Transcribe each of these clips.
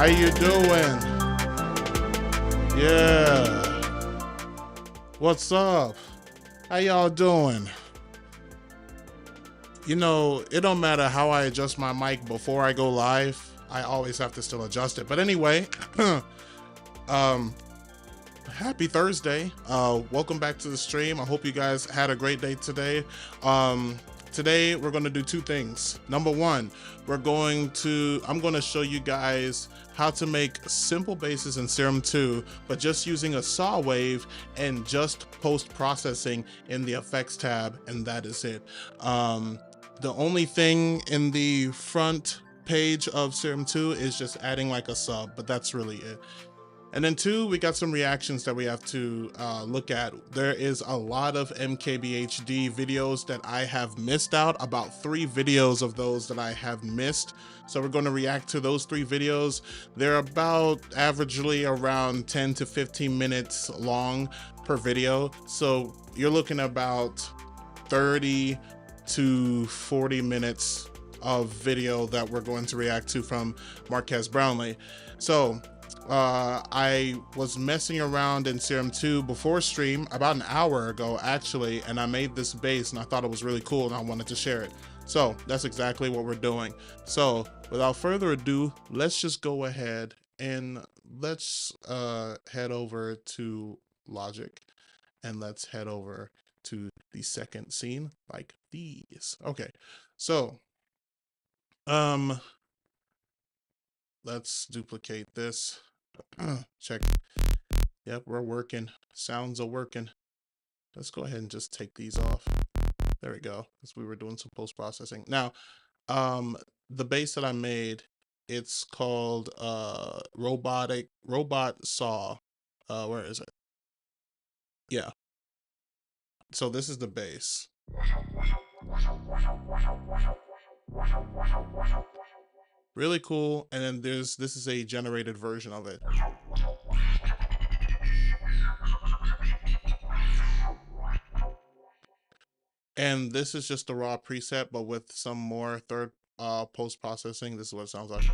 How you doing? Yeah. What's up? How y'all doing? You know, it don't matter how I adjust my mic before I go live. I always have to still adjust it. But anyway, um, happy Thursday. Welcome back to the stream. I hope you guys had a great day today. Today we're going to do two things. Number one, I'm going to show you guys how to make simple basses in Serum 2, but just using a saw wave and just post-processing in the effects tab, and that is it. The only thing in the front page of Serum 2 is just adding like a sub, but that's really it. And then two, we got some reactions that we have to look at. There is a lot of MKBHD videos that I have missed out, about 3 videos of those that I have missed. So we're going to react to those 3 videos. They're about averagely around 10 to 15 minutes long per video. So you're looking about 30 to 40 minutes of video that we're going to react to from Marques Brownlee. So I was messing around in Serum 2 before stream about an hour ago actually, and I made this bass and I thought it was really cool and I wanted to share it. So that's exactly what we're doing. So without further ado, let's just go ahead and let's head over to Logic and let's head over to the second scene like these. Okay, so let's duplicate this. Check. Yep, we're working. Sounds are working. Let's go ahead and just take these off. There we go, because we were doing some post-processing. Now, the bass that I made, it's called Robot Saw. Where is it? Yeah. So this is the bass. Really cool. And then this is a generated version of it. And this is just the raw preset, but with some more third post-processing. This is what it sounds like.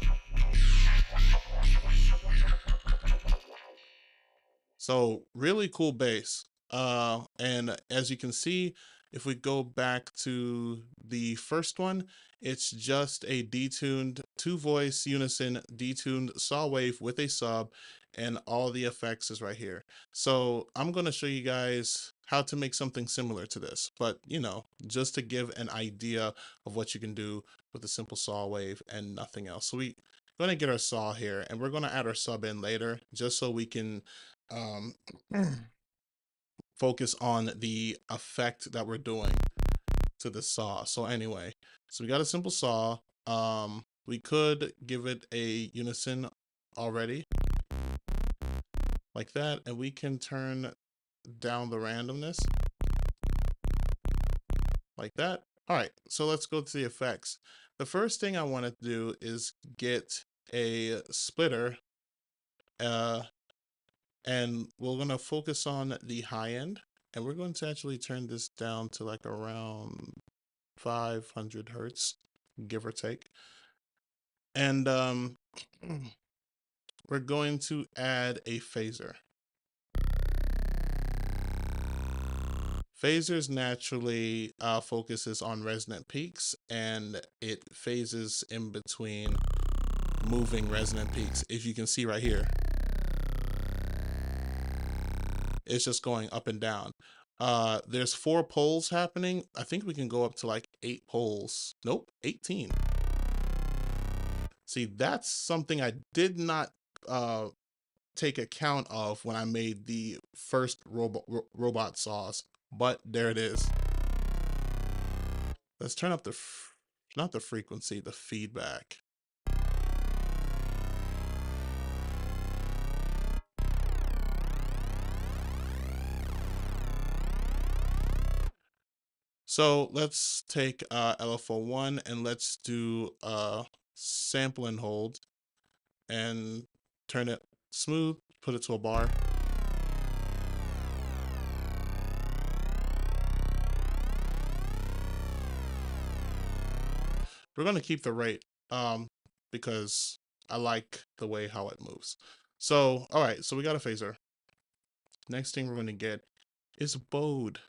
So really cool bass. And as you can see, if we go back to the first one, it's just a detuned 2-voice unison detuned saw wave with a sub, and all the effects is right here. So I'm going to show you guys how to make something similar to this, but you know, just to give an idea of what you can do with a simple saw wave and nothing else. So we're going to get our saw here, and we're going to add our sub in later just so we can focus on the effect that we're doing to the saw. So anyway, so we got a simple saw. We could give it a unison already like that, and we can turn down the randomness like that. All right, so let's go to the effects. The first thing I want to do is get a splitter, and we're going to focus on the high end, and we're going to actually turn this down to like around 500 hertz, give or take. And we're going to add a phaser. Phasers naturally focuses on resonant peaks, and it phases in between moving resonant peaks. If you can see right here, it's just going up and down. There's 4 poles happening. I think we can go up to like 8 poles. Nope, 18. See, that's something I did not take account of when I made the first robot saws, but there it is. Let's turn up not the frequency, the feedback. So let's take LFO1 and let's do sample and hold and turn it smooth, put it to a bar. We're going to keep the rate because I like the way how it moves. So, all right, so we got a phaser. Next thing we're going to get is Bode.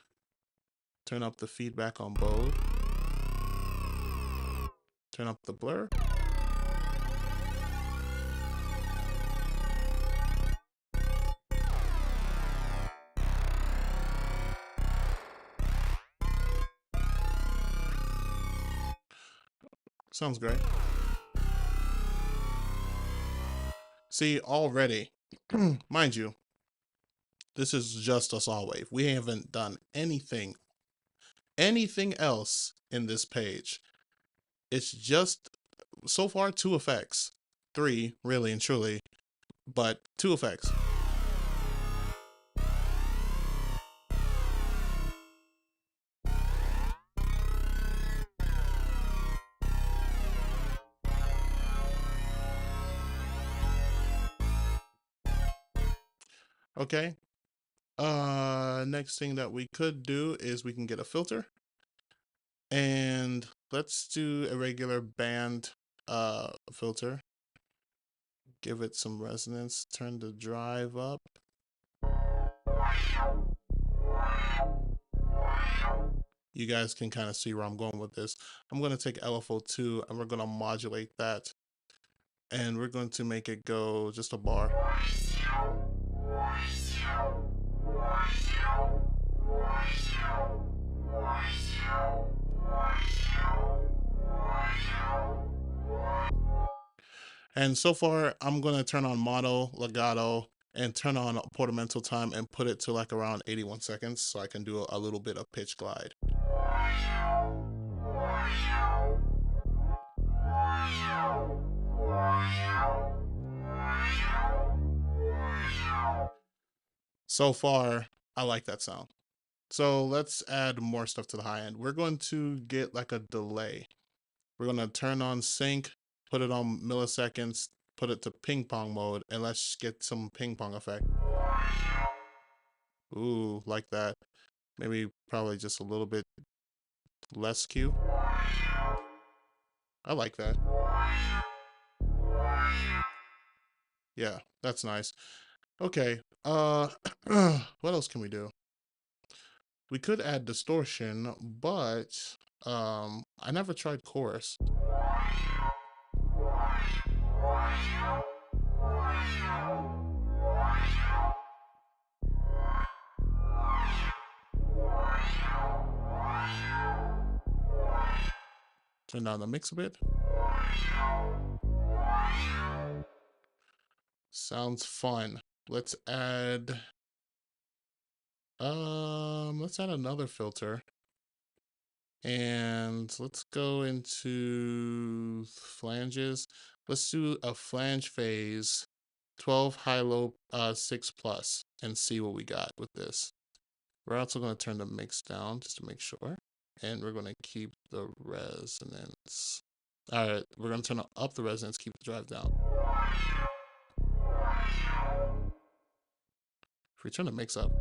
Turn up the feedback on Bode. Turn up the blur. Sounds great. See, already, mind you, this is just a saw wave. We haven't done anything else in this page. It's just, so far, 2 effects. 3, really and truly, but 2 effects. Okay. Next thing that we could do is we can get a filter. And let's do a regular band filter. Give it some resonance. Turn the drive up. You guys can kind of see where I'm going with this. I'm going to take LFO2 and we're going to modulate that. And we're going to make it go just a bar. And so far, I'm going to turn on mono, legato, and turn on portamento time and put it to like around 81 seconds so I can do a little bit of pitch glide. So far, I like that sound. So let's add more stuff to the high end. We're going to get like a delay. We're going to turn on sync, put it on milliseconds, put it to ping pong mode, and let's get some ping pong effect. Ooh, like that. Maybe probably just a little bit less Q. I like that. Yeah, that's nice. Okay, what else can we do? We could add distortion, but I never tried chorus. Turn down the mix a bit. Sounds fun. Let's add another filter. And let's go into flanges. Let's do a flange phase 12 high low 6 plus and see what we got with this. We're also going to turn the mix down just to make sure. And we're going to keep the resonance. All right, we're going to turn up the resonance, keep the drive down. If we turn the mix up.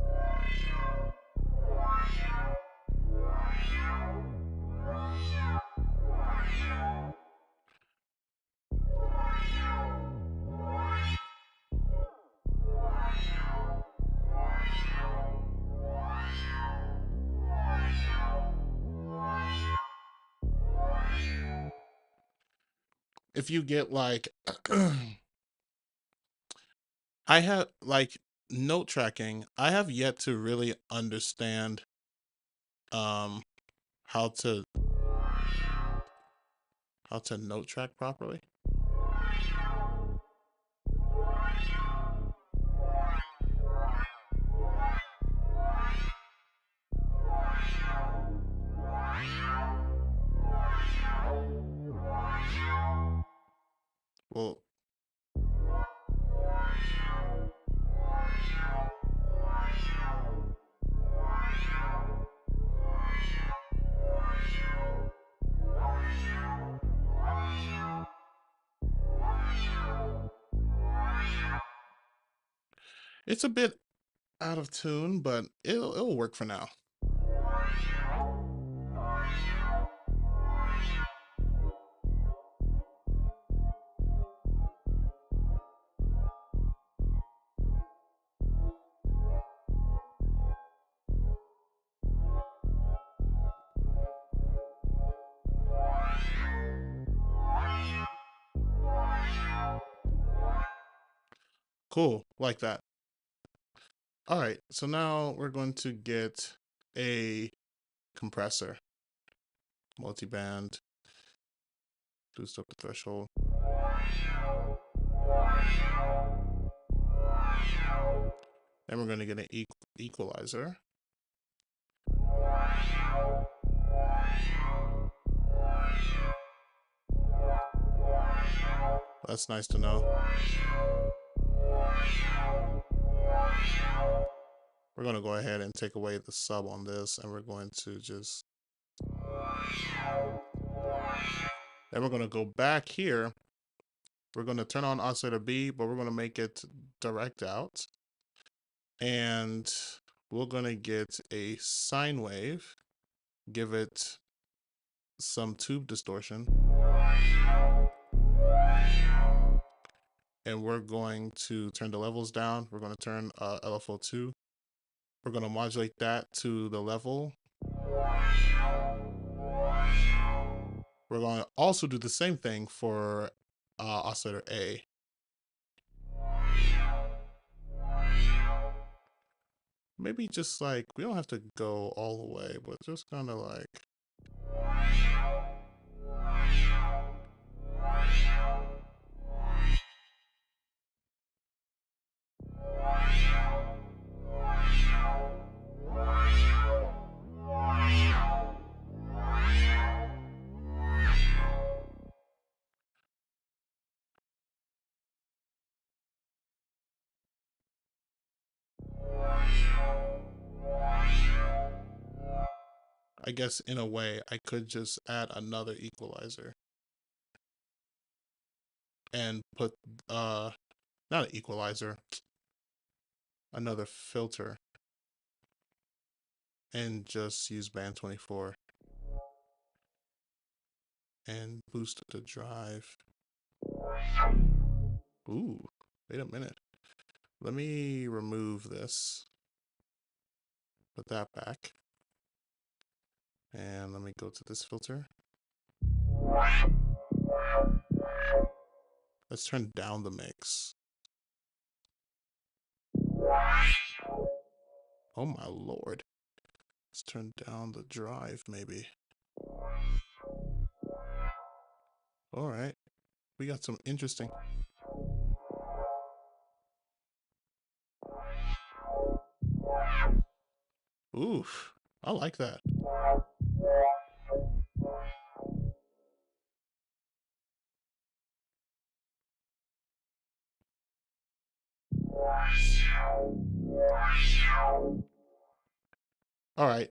If you get like I have like note tracking, I have yet to really understand how to note track properly. Well, it's a bit out of tune, but it'll work for now. Cool, like that. All right, so now we're going to get a compressor, multi-band, boost up the threshold. Then we're going to get an equalizer. That's nice to know. We're going to go ahead and take away the sub on this, and we're going to just... Then we're going to go back here. We're going to turn on oscillator B, but we're going to make it direct out. And we're going to get a sine wave, give it some tube distortion. And we're going to turn the levels down. We're going to turn LFO 2. We're going to modulate that to the level. We're going to also do the same thing for oscillator A. Maybe just like, we don't have to go all the way, but just kind of like... I guess in a way, I could just add another equalizer and put, not an equalizer, another filter, and just use band 24 and boost the drive. Ooh, wait a minute. Let me remove this, put that back. And let me go to this filter. Let's turn down the mix. Oh my lord. Let's turn down the drive, maybe. Alright. We got some interesting... Oof. I like that. All right,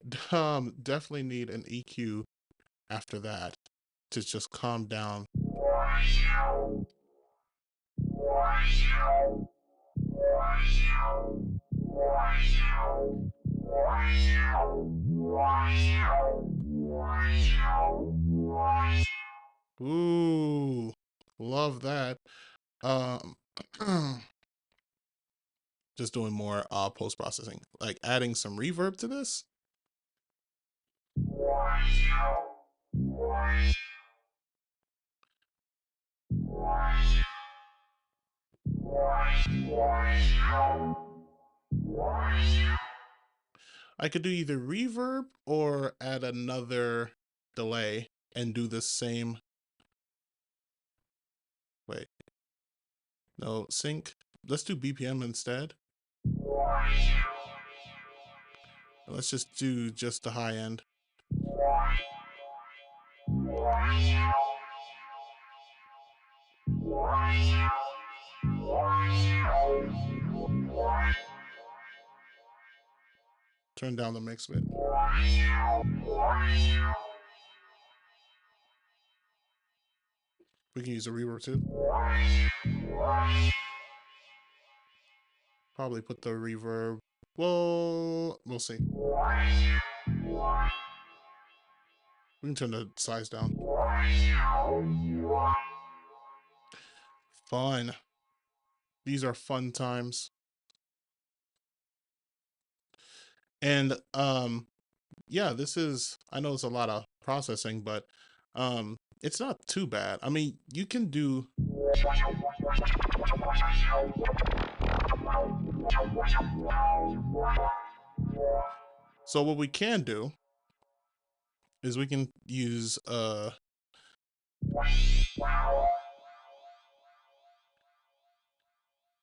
definitely need an EQ after that to just calm down. Ooh, love that. Just doing more post-processing, like adding some reverb to this. I could do either reverb or add another delay and do the same. Wait, no, sync. Let's do BPM instead. Let's just do just the high end. Turn down the mix bit. We can use a reverb too. Probably put the reverb. Well, we'll see. We can turn the size down. Fun. These are fun times. And yeah, this is, I know it's a lot of processing, but it's not too bad. I mean, you can do So what we can do is we can use what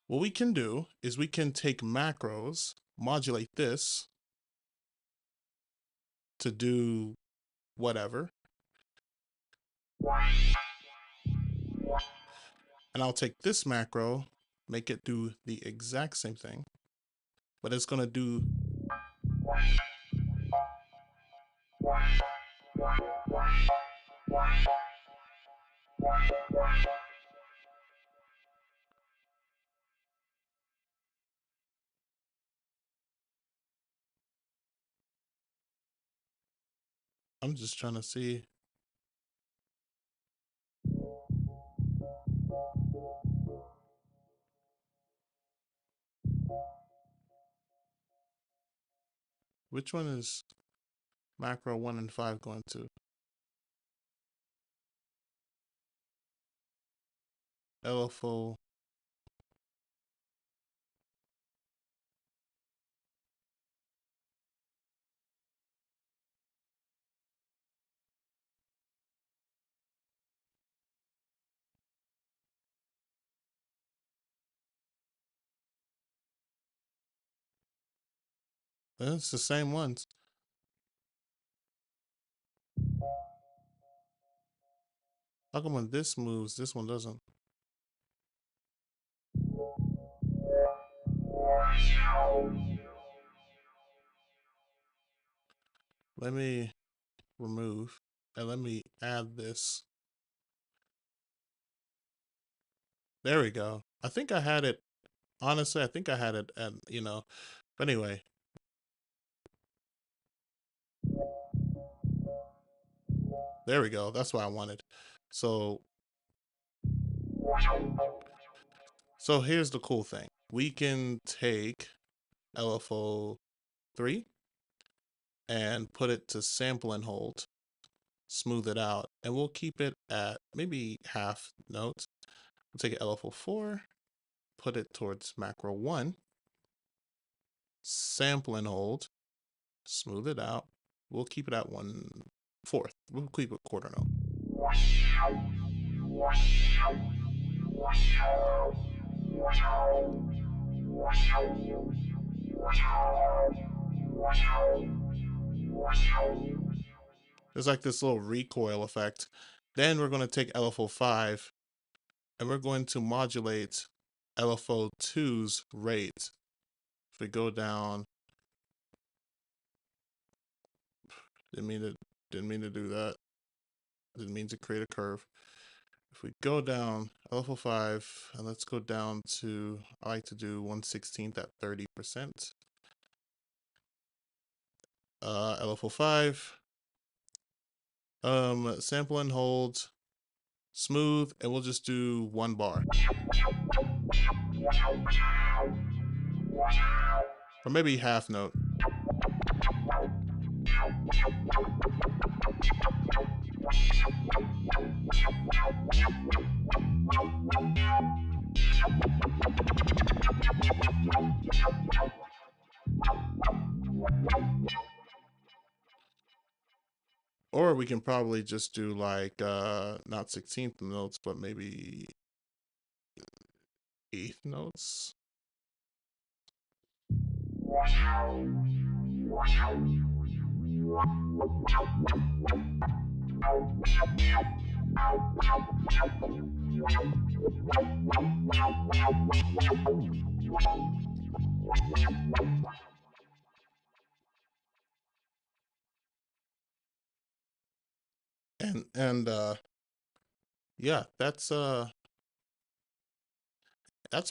we can do is we can take macros, modulate this to do whatever. And I'll take this macro, make it do the exact same thing, but it's gonna do I'm just trying to see. Which one is macro 1 and 5 going to? LFO. It's the same ones. How come when this moves, this one doesn't? Let me remove and let me add this. There we go. I think I had it, honestly, I think I had it at, you know, but anyway. There we go. That's what I wanted. So here's the cool thing. We can take LFO 3 and put it to sample and hold, smooth it out, and we'll keep it at maybe half notes. We'll take LFO 4, put it towards macro 1, sample and hold, smooth it out. We'll keep it at 1/4. We'll keep it quarter note. There's like this little recoil effect. Then we're going to take LFO 5 and we're going to modulate LFO 2's rate. If we go down, didn't mean to do that. Didn't mean to create a curve. If we go down LFO 5 and let's go down to, I like to do 1/16 at 30%. LFO 5, sample and hold, smooth, and we'll just do 1 bar. Or maybe half note. Or we can probably just do like not 16th notes, but maybe 8th notes. And yeah, that's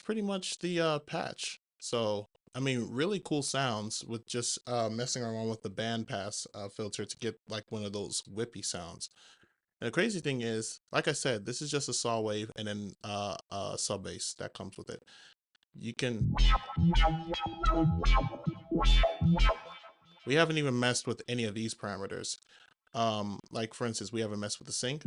pretty much the patch. So I mean, really cool sounds with just messing around with the bandpass filter to get like one of those whippy sounds. And the crazy thing is, like I said, this is just a saw wave and then sub bass that comes with it. You can. We haven't even messed with any of these parameters. Like for instance, we haven't messed with the sync.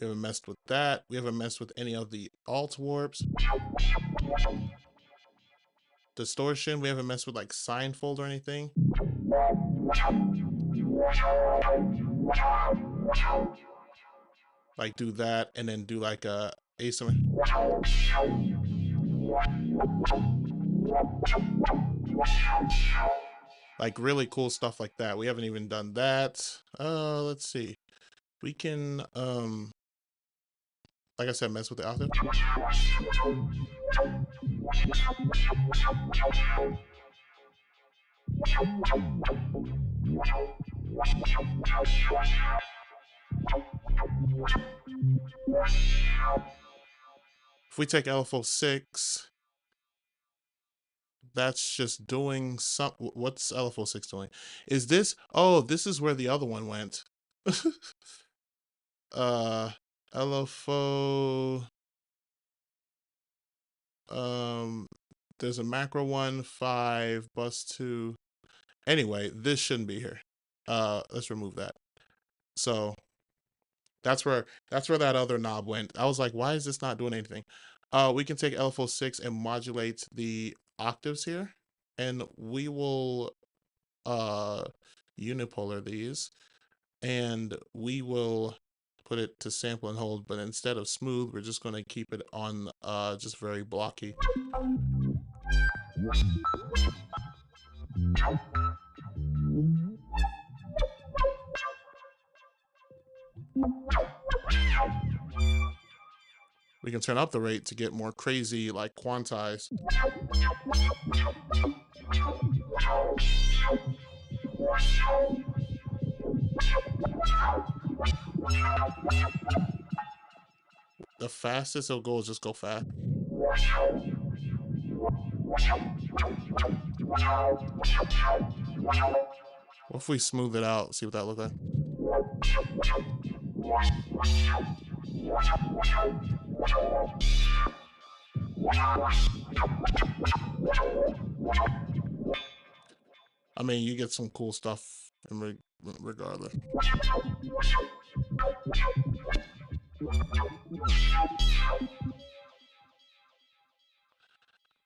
We haven't messed with that. We haven't messed with any of the alt warps. Distortion, we haven't messed with like Signfold or anything. Like do that and then do like a asymmetry. Like really cool stuff like that. We haven't even done that. Let's see. We can like I said, mess with the octave. If we take LFO6, that's just doing some. What's LFO6 doing? Is this? Oh, this is where the other one went. LFO. There's a macro 1, 5, bus 2. Anyway, this shouldn't be here. Let's remove that. So that's where that other knob went. I was like, why is this not doing anything? We can take LFO6 and modulate the octaves here, and we will unipolar these, and we will put it to sample and hold, but instead of smooth, we're just going to keep it on just very blocky. We can turn up the rate to get more crazy, like quantized. The fastest it'll go is just go fast. What if we smooth it out? See what that looks like. I mean, you get some cool stuff regardless.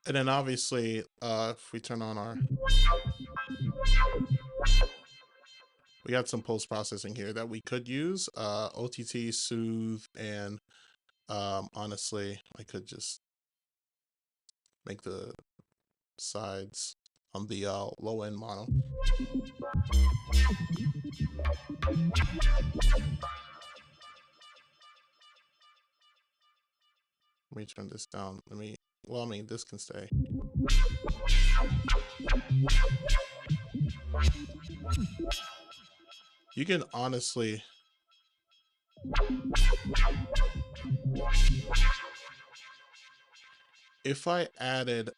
And then obviously, if we turn on our... We got some post-processing here that we could use. OTT, Soothe, and honestly, I could just make the sides on the low-end mono. Let me turn this down. Well, I mean, this can stay. You can honestly... If I added,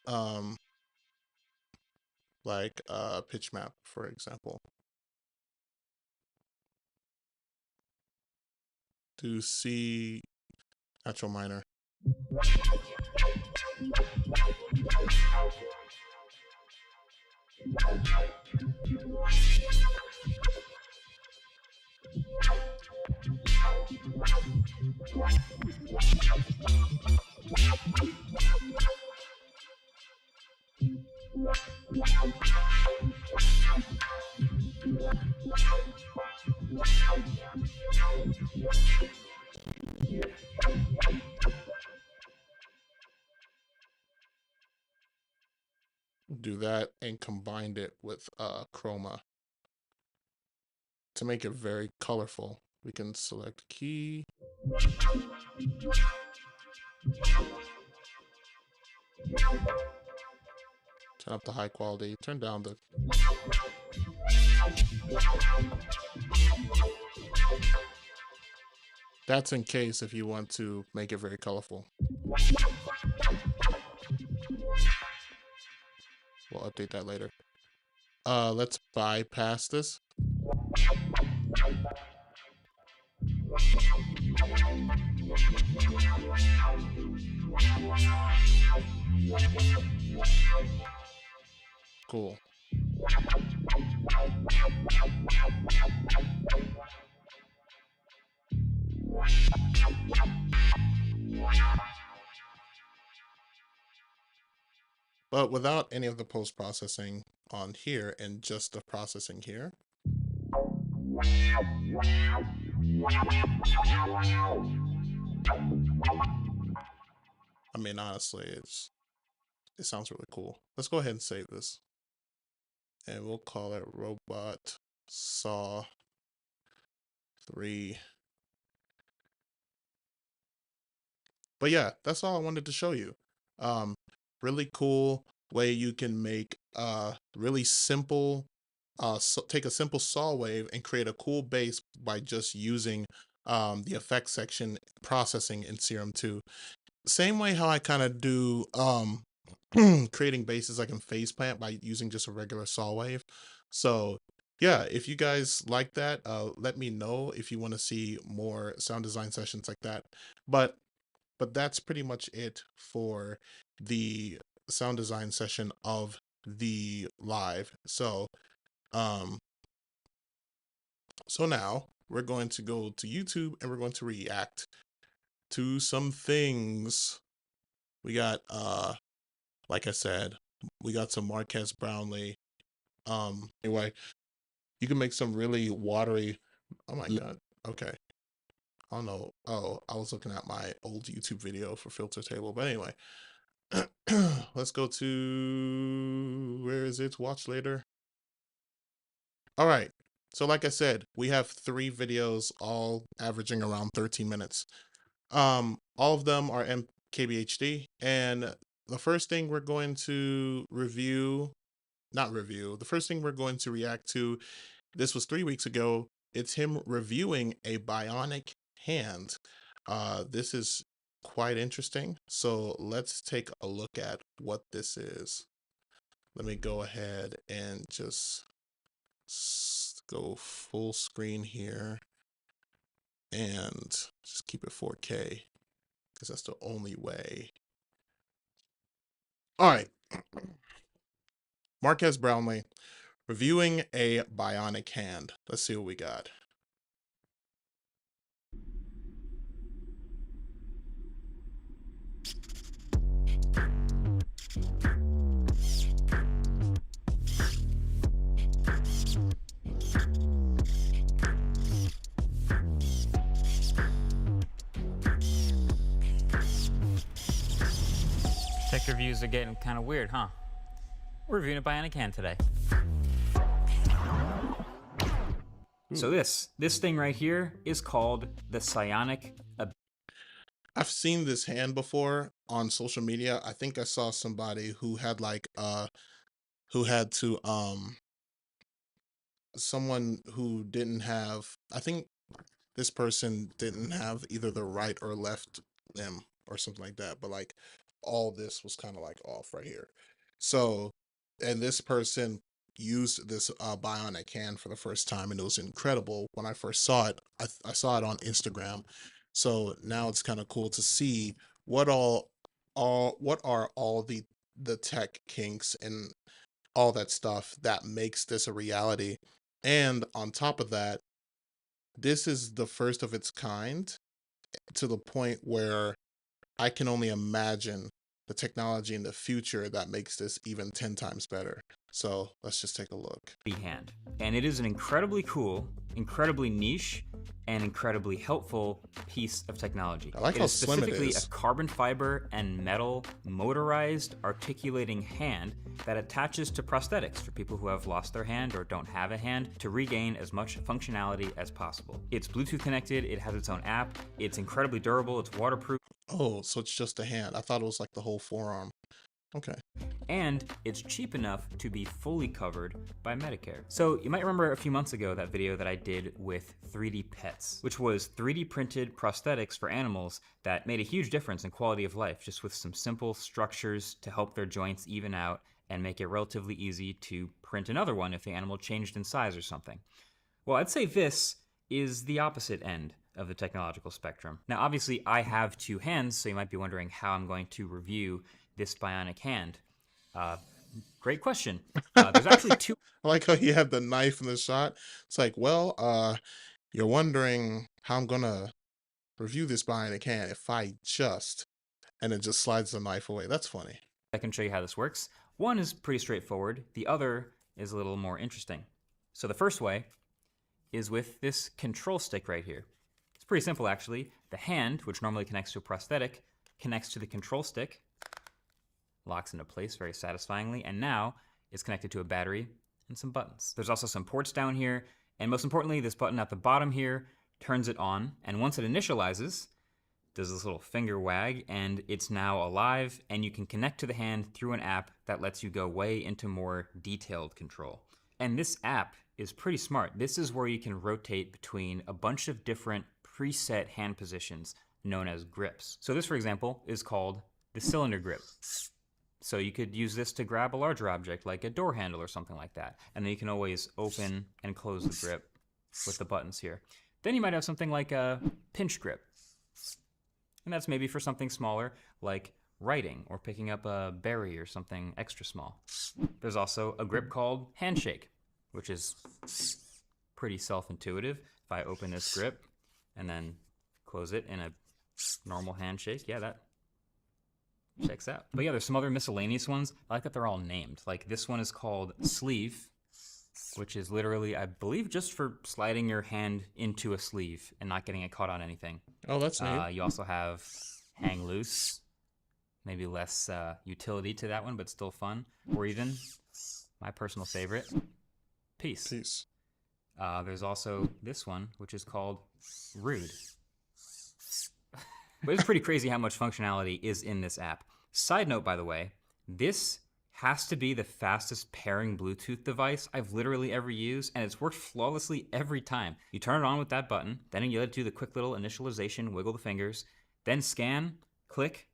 like, pitch map, for example, to C natural minor. Do that and combined it with chroma to make it very colorful. We can select key. Turn up the high quality, turn down the... That's in case if you want to make it very colorful. We'll update that later. Let's bypass this. Cool. But without any of the post-processing on here and just the processing here. I mean, honestly, it sounds really cool. Let's go ahead and save this. And we'll call it Robot Saw 3. But yeah, that's all I wanted to show you. Really cool way you can make really simple take a simple saw wave and create a cool bass by just using the effects section processing in Serum 2. Same way how I kind of do creating basses like in Phase Plant by using just a regular saw wave. So yeah, if you guys like that, let me know if you want to see more sound design sessions like that. But that's pretty much it for the sound design session of the live. So now we're going to go to YouTube and we're going to react to some things. We got like I said, we got some Marques Brownlee. Anyway, you can make some really watery. Oh my god. Okay. I don't know. Oh, I was looking at my old YouTube video for Filter Table. But anyway, let's go to, where is it? Watch later. All right. So like I said, we have 3 videos all averaging around 13 minutes. All of them are MKBHD. And the first thing we're going to the first thing we're going to react to, this was 3 weeks ago. It's him reviewing a bionic hand. This is quite interesting. So let's take a look at what this is. Let me go ahead and just go full screen here and just keep it 4K because that's the only way. All right. Marques Brownlee reviewing a bionic hand. Let's see what we got. Tech reviews are getting kind of weird, huh? We're reviewing a bionic hand today. So this thing right here is called the Psionic. I've seen this hand before on social media. I think I saw somebody who had like who had to someone who didn't have, I think this person didn't have either the right or left limb or something like that, but like all this was kind of like off right here. So, and this person used this bionic hand for the first time, and it was incredible. When I first saw it, I saw it on Instagram. So now it's kind of cool to see what what are all the tech kinks and all that stuff that makes this a reality. And on top of that, this is the first of its kind, to the point where I can only imagine the technology in the future that makes this even 10 times better. So let's just take a look. Hand. And it is an incredibly cool, incredibly niche, and incredibly helpful piece of technology. I like how slim it is. Specifically a carbon fiber and metal motorized articulating hand that attaches to prosthetics for people who have lost their hand or don't have a hand to regain as much functionality as possible. It's Bluetooth connected, it has its own app, it's incredibly durable, it's waterproof. Oh, so it's just a hand. I thought it was like the whole forearm. Okay. And it's cheap enough to be fully covered by Medicare. So you might remember a few months ago that video that I did with 3D Pets, which was 3D printed prosthetics for animals that made a huge difference in quality of life, just with some simple structures to help their joints even out and make it relatively easy to print another one if the animal changed in size or something. Well, I'd say this is the opposite end of the technological spectrum. Now, obviously, I have 2 hands, so you might be wondering how I'm going to review this bionic hand. Great question. There's actually two. I like how you have the knife in the shot. It's like, well, you're wondering how I'm gonna review this bionic hand if I just, and it just slides the knife away. That's funny. I can show you how this works. One is pretty straightforward. The other is a little more interesting. So the first way is with this control stick right here. It's pretty simple, actually. The hand, which normally connects to a prosthetic, connects to the control stick, locks into place very satisfyingly, and now it's connected to a battery and some buttons. There's also some ports down here, and most importantly, this button at the bottom here turns it on, and once it initializes, does this little finger wag, and it's now alive, and you can connect to the hand through an app that lets you go way into more detailed control. And this app is pretty smart. This is where you can rotate between a bunch of different preset hand positions known as grips. So this, for example, is called the cylinder grip. So you could use this to grab a larger object like a door handle or something like that. And then you can always open and close the grip with the buttons here. Then you might have something like a pinch grip. And that's maybe for something smaller like writing or picking up a berry or something extra small. There's also a grip called handshake, which is pretty self-intuitive. If I open this grip and then close it in a normal handshake, yeah, that checks out. But yeah, there's some other miscellaneous ones. I like that they're all named. Like this one is called sleeve, which is literally, I believe, just for sliding your hand into a sleeve and not getting it caught on anything. Oh, that's neat. You also have hang loose, maybe less utility to that one, but still fun. Or even my personal favorite, peace. Peace. There's also this one, which is called rude. But it's pretty crazy how much functionality is in this app. Side note, by the way, this has to be the fastest pairing Bluetooth device I've literally ever used, and it's worked flawlessly every time. You turn it on with that button, then you let it do the quick little initialization, wiggle the fingers, then scan, click,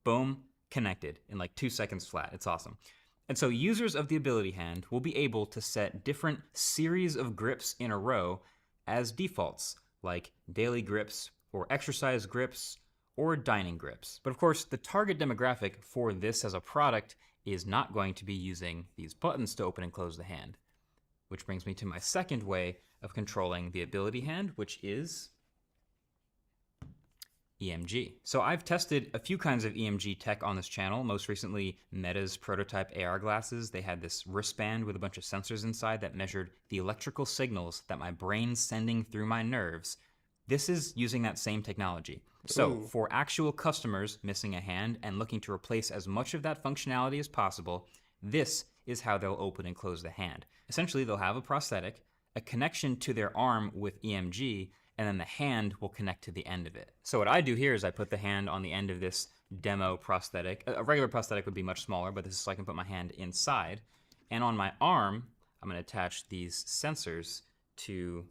boom, connected in like 2 seconds flat. It's awesome. And so users of the Ability Hand will be able to set different series of grips in a row as defaults, like daily grips or exercise grips or dining grips. But of course, the target demographic for this as a product is not going to be using these buttons to open and close the hand. Which brings me to my second way of controlling the Ability Hand, which is EMG. So I've tested a few kinds of EMG tech on this channel, most recently Meta's prototype AR glasses. They had this wristband with a bunch of sensors inside that measured the electrical signals that my brain's sending through my nerves. This is using that same technology. So for actual customers missing a hand and looking to replace as much of that functionality as possible, this is how they'll open and close the hand. Essentially, they'll have a prosthetic, a connection to their arm with EMG, and then the hand will connect to the end of it. So what I do here is I put the hand on the end of this demo prosthetic. A regular prosthetic would be much smaller, but this is so I can put my hand inside. And on my arm, I'm going to attach these sensors to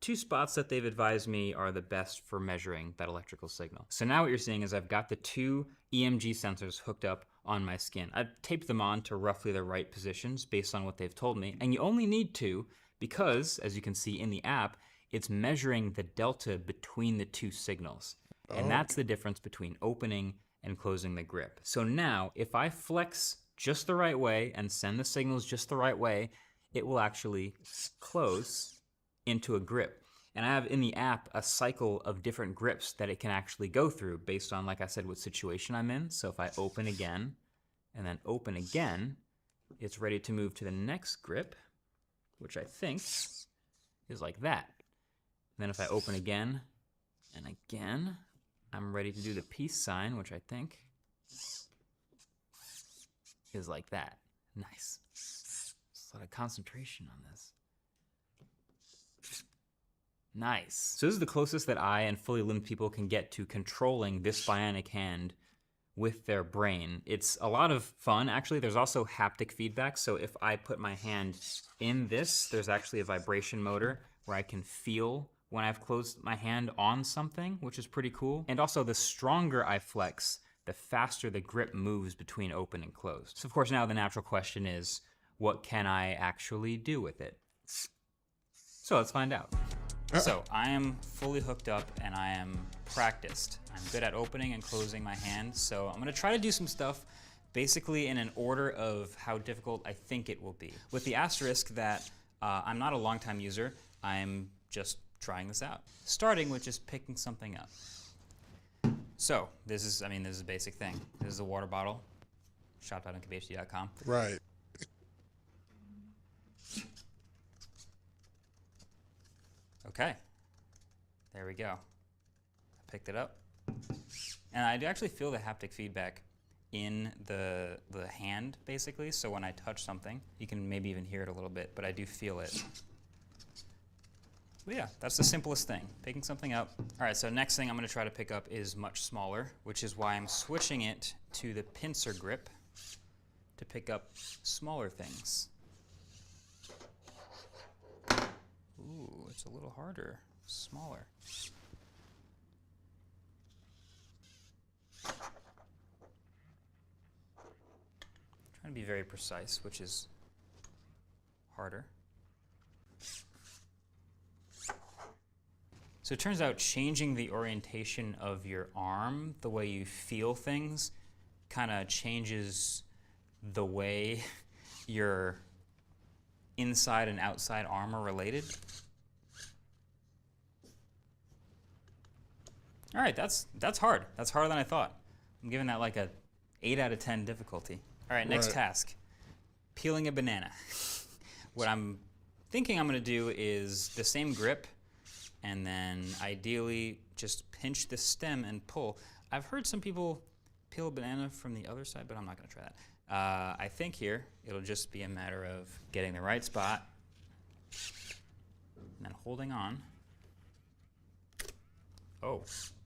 2 spots that they've advised me are the best for measuring that electrical signal. So now what you're seeing is I've got the 2 EMG sensors hooked up on my skin. I've taped them on to roughly the right positions based on what they've told me. And you only need 2 because, as you can see in the app, it's measuring the delta between the 2 signals. And that's the difference between opening and closing the grip. So now, if I flex just the right way and send the signals just the right way, it will actually close into a grip. And I have in the app a cycle of different grips that it can actually go through based on, like I said, what situation I'm in. So if I open again and then open again, it's ready to move to the next grip, which I think is like that. And then if I open again and again, I'm ready to do the peace sign, which I think is like that. Nice. There's a lot of concentration on this. Nice. So this is the closest that I and fully limbed people can get to controlling this bionic hand with their brain. It's a lot of fun. Actually, there's also haptic feedback. So if I put my hand in this, there's actually a vibration motor where I can feel when I've closed my hand on something, which is pretty cool. And also the stronger I flex, the faster the grip moves between open and closed. So of course now the natural question is, what can I actually do with it? So let's find out. So I am fully hooked up and I am practiced. I'm good at opening and closing my hand, so I'm gonna try to do some stuff basically in an order of how difficult I think it will be. With the asterisk that I'm not a long-time user, I'm just trying this out. Starting with just picking something up. So, this is a basic thing. This is a water bottle, shop.uncapehd.com. Right. Okay, there we go. I picked it up. And I do actually feel the haptic feedback in the hand, basically. So when I touch something, you can maybe even hear it a little bit, but I do feel it. But yeah, that's the simplest thing, picking something up. All right, so next thing I'm going to try to pick up is much smaller, which is why I'm switching it to the pincer grip to pick up smaller things. Ooh, it's a little harder, smaller. Trying to be very precise, which is harder. So it turns out changing the orientation of your arm, the way you feel things, kind of changes the way your inside and outside arm are related. All right, that's hard. That's harder than I thought. I'm giving that like a 8 out of 10 difficulty. All right, next task, peeling a banana. What I'm thinking I'm going to do is the same grip, and then ideally just pinch the stem and pull. I've heard some people peel a banana from the other side, but I'm not going to try that. I think here it'll just be a matter of getting the right spot and then holding on. Oh,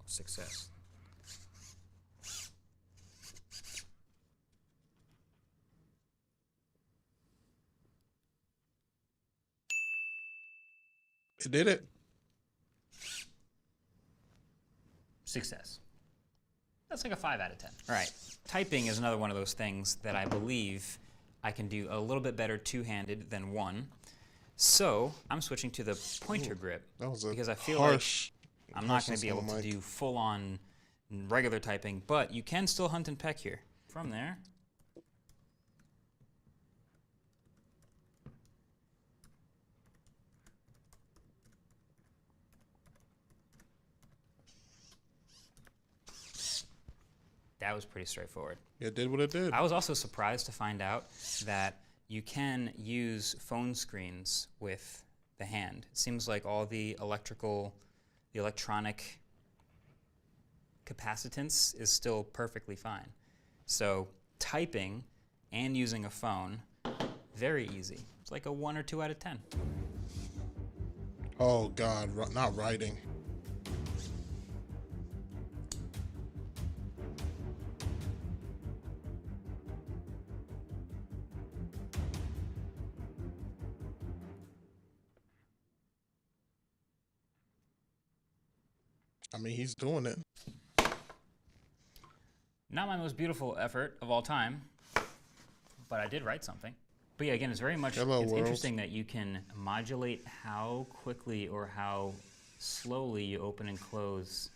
success. It did it. Success. That's like a 5 out of 10. All right, typing is another one of those things that I believe I can do a little bit better two-handed than one. So I'm switching to the pointer grip because I feel like I'm not going to be able to do full-on regular typing, but you can still hunt and peck here. From there, that was pretty straightforward. It did what it did. I was also surprised to find out that you can use phone screens with the hand. It seems like all the electronic capacitance is still perfectly fine. So typing and using a phone, very easy. It's like a 1 or 2 out of 10. Oh God, not writing. I mean, he's doing it. Not my most beautiful effort of all time, but I did write something. But yeah, again, it's very much, it's interesting that you can modulate how quickly or how slowly you open and close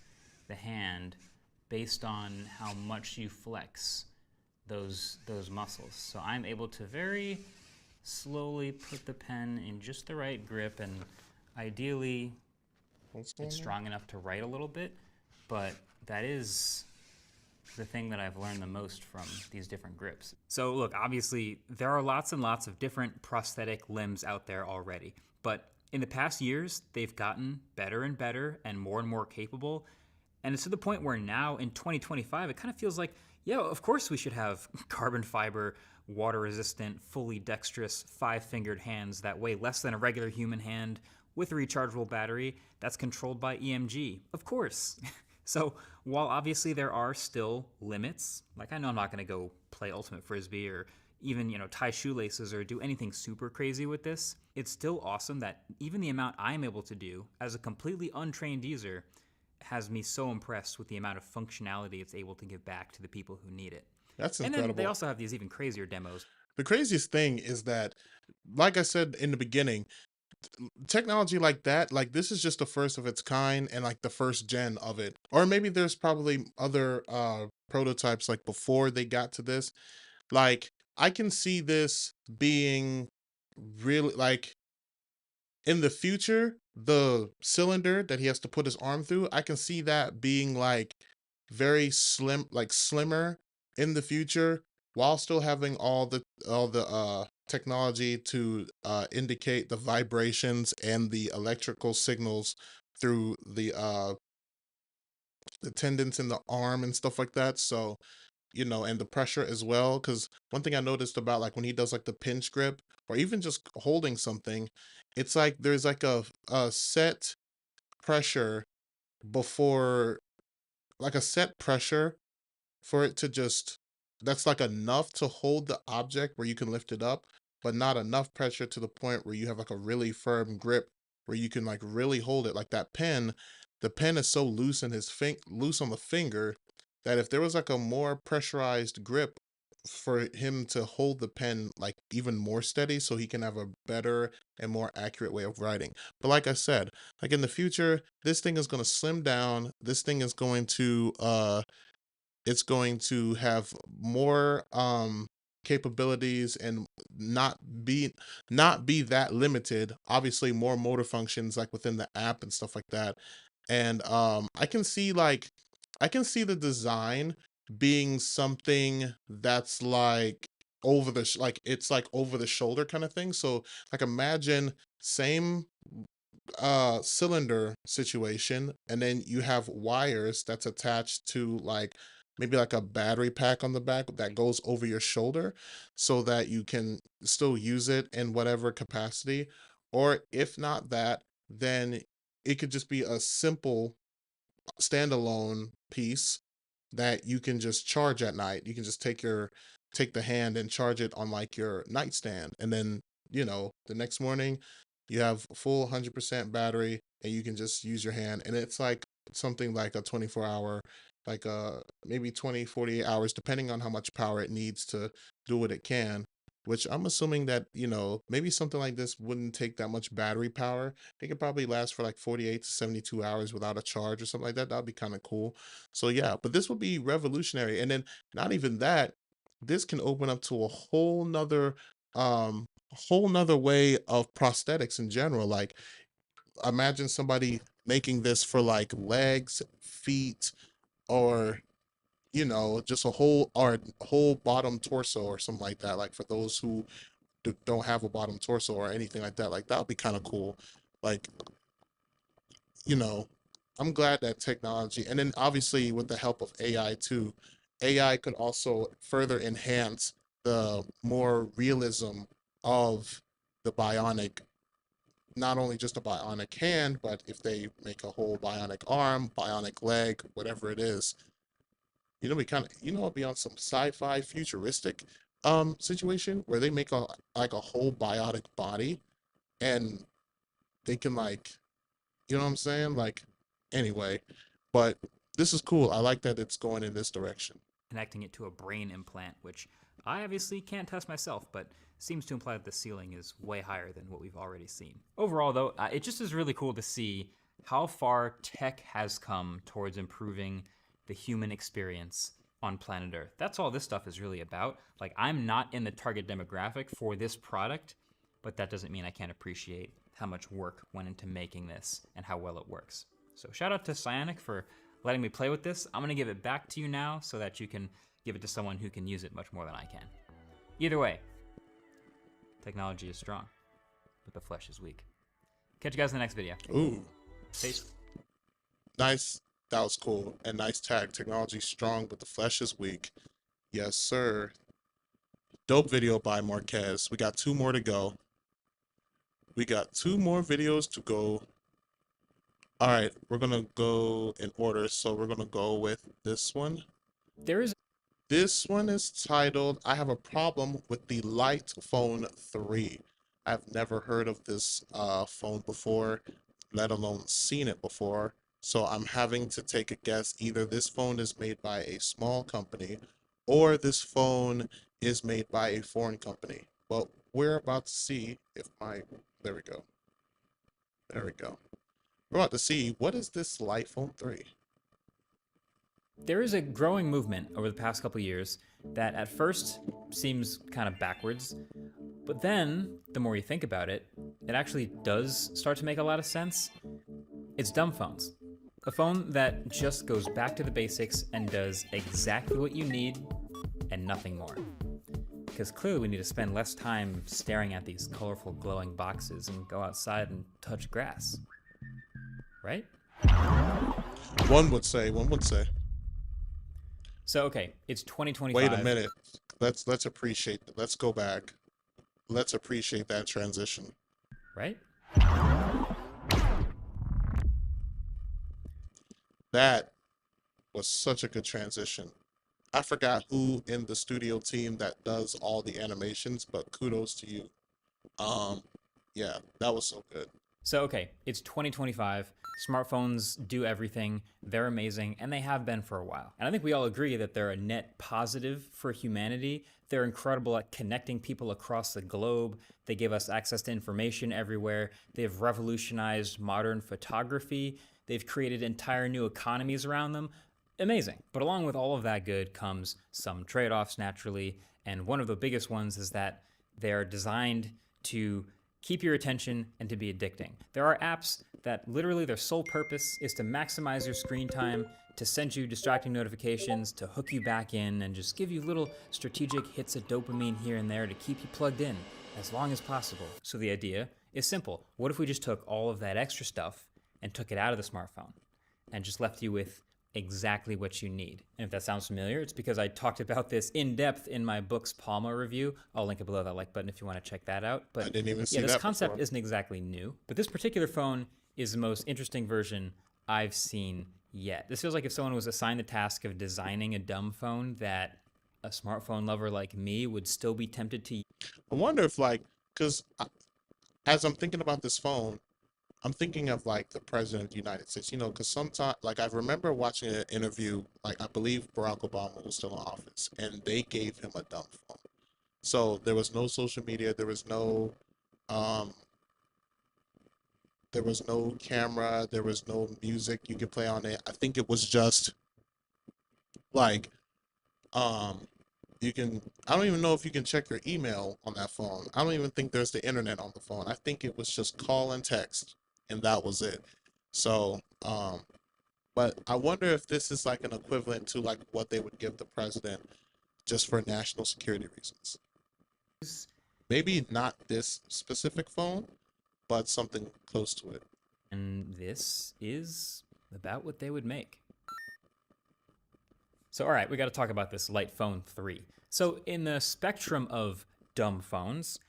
the hand based on how much you flex those muscles. So I'm able to very slowly put the pen in just the right grip, and ideally it's strong enough to write a little bit, but that is the thing that I've learned the most from these different grips. So look, obviously there are lots and lots of different prosthetic limbs out there already, but in the past years, they've gotten better and better and more capable. And it's to the point where now in 2025, it kind of feels like, yeah, of course we should have carbon fiber, water resistant, fully dexterous, 5-fingered hands that weigh less than a regular human hand with a rechargeable battery that's controlled by EMG. Of course. So while obviously there are still limits, like I know I'm not going to go play Ultimate Frisbee or even, tie shoelaces or do anything super crazy with this, it's still awesome that even the amount I'm able to do as a completely untrained user has me so impressed with the amount of functionality it's able to give back to the people who need it. That's incredible. And then they also have these even crazier demos. The craziest thing is that, like I said in the beginning, technology like that, like this is just the first of its kind and like the first gen of it. Or maybe there's probably other prototypes like before they got to this. Like I can see this being really like in the future, the cylinder that he has to put his arm through, I can see that being like very slim, like slimmer in the future, while still having all the technology to indicate the vibrations and the electrical signals through the tendons in the arm and stuff like that. So and the pressure as well. Because one thing I noticed about like when he does like the pinch grip or even just holding something, it's like there's like a set pressure before, like a set pressure for it to just, that's like enough to hold the object where you can lift it up, but not enough pressure to the point where you have like a really firm grip where you can like really hold it. Like that pen, the pen is so loose in loose on the finger that if there was like a more pressurized grip for him to hold the pen like even more steady so he can have a better and more accurate way of writing. But like I said, like in the future, this thing is going to slim down. This thing is going to it's going to have more capabilities and not be not be that limited. Obviously more motor functions like within the app and stuff like that. And I can see the design being something that's like like it's like over the shoulder kind of thing. So like imagine same cylinder situation, and then you have wires that's attached to like maybe like a battery pack on the back that goes over your shoulder so that you can still use it in whatever capacity. Or if not that, then it could just be a simple standalone piece that you can just charge at night. You can just take the hand and charge it on like your nightstand, and then the next morning you have a full 100% battery and you can just use your hand, and it's like something like a 24-hour, like maybe 20-48 hours depending on how much power it needs to do what it can. Which I'm assuming that maybe something like this wouldn't take that much battery power. It could probably last for like 48 to 72 hours without a charge or something like that. That'd be kind of cool. So yeah, but this would be revolutionary. And then not even that, this can open up to a whole nother way of prosthetics in general. Like imagine somebody making this for like legs, feet, or just a whole bottom torso or something like that. Like for those who don't have a bottom torso or anything like that. Like that would be kind of cool. Like, you know, I'm glad that technology, and then obviously with the help of AI too, AI could also further enhance the more realism of the bionic, not only just a bionic hand, but if they make a whole bionic arm, bionic leg, whatever it is, we kind of, it'd be on some sci-fi futuristic situation where they make a like a whole biotic body, and they can like, you know what I'm saying? Like, anyway, but this is cool. I like that it's going in this direction. Connecting it to a brain implant, which I obviously can't test myself, but seems to imply that the ceiling is way higher than what we've already seen. Overall, though, it just is really cool to see how far tech has come towards improving the human experience on planet Earth. That's all this stuff is really about. Like, I'm not in the target demographic for this product, but that doesn't mean I can't appreciate how much work went into making this and how well it works. So shout out to Cyanic for letting me play with this. I'm gonna give it back to you now so that you can give it to someone who can use it much more than I can. Either way, technology is strong, but the flesh is weak. Catch you guys in the next video. Ooh, Peace. nice. That was cool. And nice tag. Technology strong, but the flesh is weak. Yes, sir. Dope video by Marquez. We got two more to go. We got two more videos to go. All right, we're gonna go in order. So we're gonna go with this one. There is This one is titled, I have a problem with the Light Phone 3. I've never heard of this phone before, let alone seen it before. So I'm having to take a guess. Either this phone is made by a small company or this phone is made by a foreign company. But we're about to see if there we go. There we go. We're about to see what is this Light Phone 3. There is a growing movement over the past couple years that at first seems kind of backwards, but then the more you think about it, it actually does start to make a lot of sense. It's dumb phones. A phone that just goes back to the basics and does exactly what you need and nothing more. Because clearly we need to spend less time staring at these colorful glowing boxes and go outside and touch grass. Right? One would say. So okay, it's 2025. Wait a minute. Let's appreciate. Let's go back. Let's appreciate that transition. Right? That was such a good transition. I forgot who in the studio team that does all the animations, but kudos to you. Yeah, that was so good. So okay, it's 2025. Smartphones do everything. They're amazing, and they have been for a while. And I think we all agree that they're a net positive for humanity. They're incredible at connecting people across the globe. They give us access to information everywhere. They've revolutionized modern photography. They've created entire new economies around them. Amazing. But along with all of that good comes some trade-offs naturally. And one of the biggest ones is that they're designed to keep your attention and to be addicting. There are apps that literally their sole purpose is to maximize your screen time, to send you distracting notifications, to hook you back in, and just give you little strategic hits of dopamine here and there to keep you plugged in as long as possible. So the idea is simple. What if we just took all of that extra stuff and took it out of the smartphone and just left you with exactly what you need? And if that sounds familiar, it's because I talked about this in depth in my Books Palma review. I'll link it below that like button if you want to check that out. But I didn't even see this that concept before. isn't exactly new, but this particular phone is the most interesting version I've seen yet. This feels like if someone was assigned the task of designing a dumb phone that a smartphone lover like me would still be tempted to use. I wonder if because as I'm thinking about this phone, I'm thinking of the president of the United States, because sometimes, I remember watching an interview, I believe Barack Obama was still in office, and they gave him a dumb phone. So there was no social media, um, there was no camera, there was no music you could play on it. I think it was just like, I don't even know if you can check your email on that phone. I don't even think there's the internet on the phone. I think it was just call and text, and that was it. So, but I wonder if this is an equivalent to what they would give the president just for national security reasons. Maybe not this specific phone, but something close to it. And this is about what they would make. So, all right, we got to talk about this Light Phone 3. So, in the spectrum of dumb phones,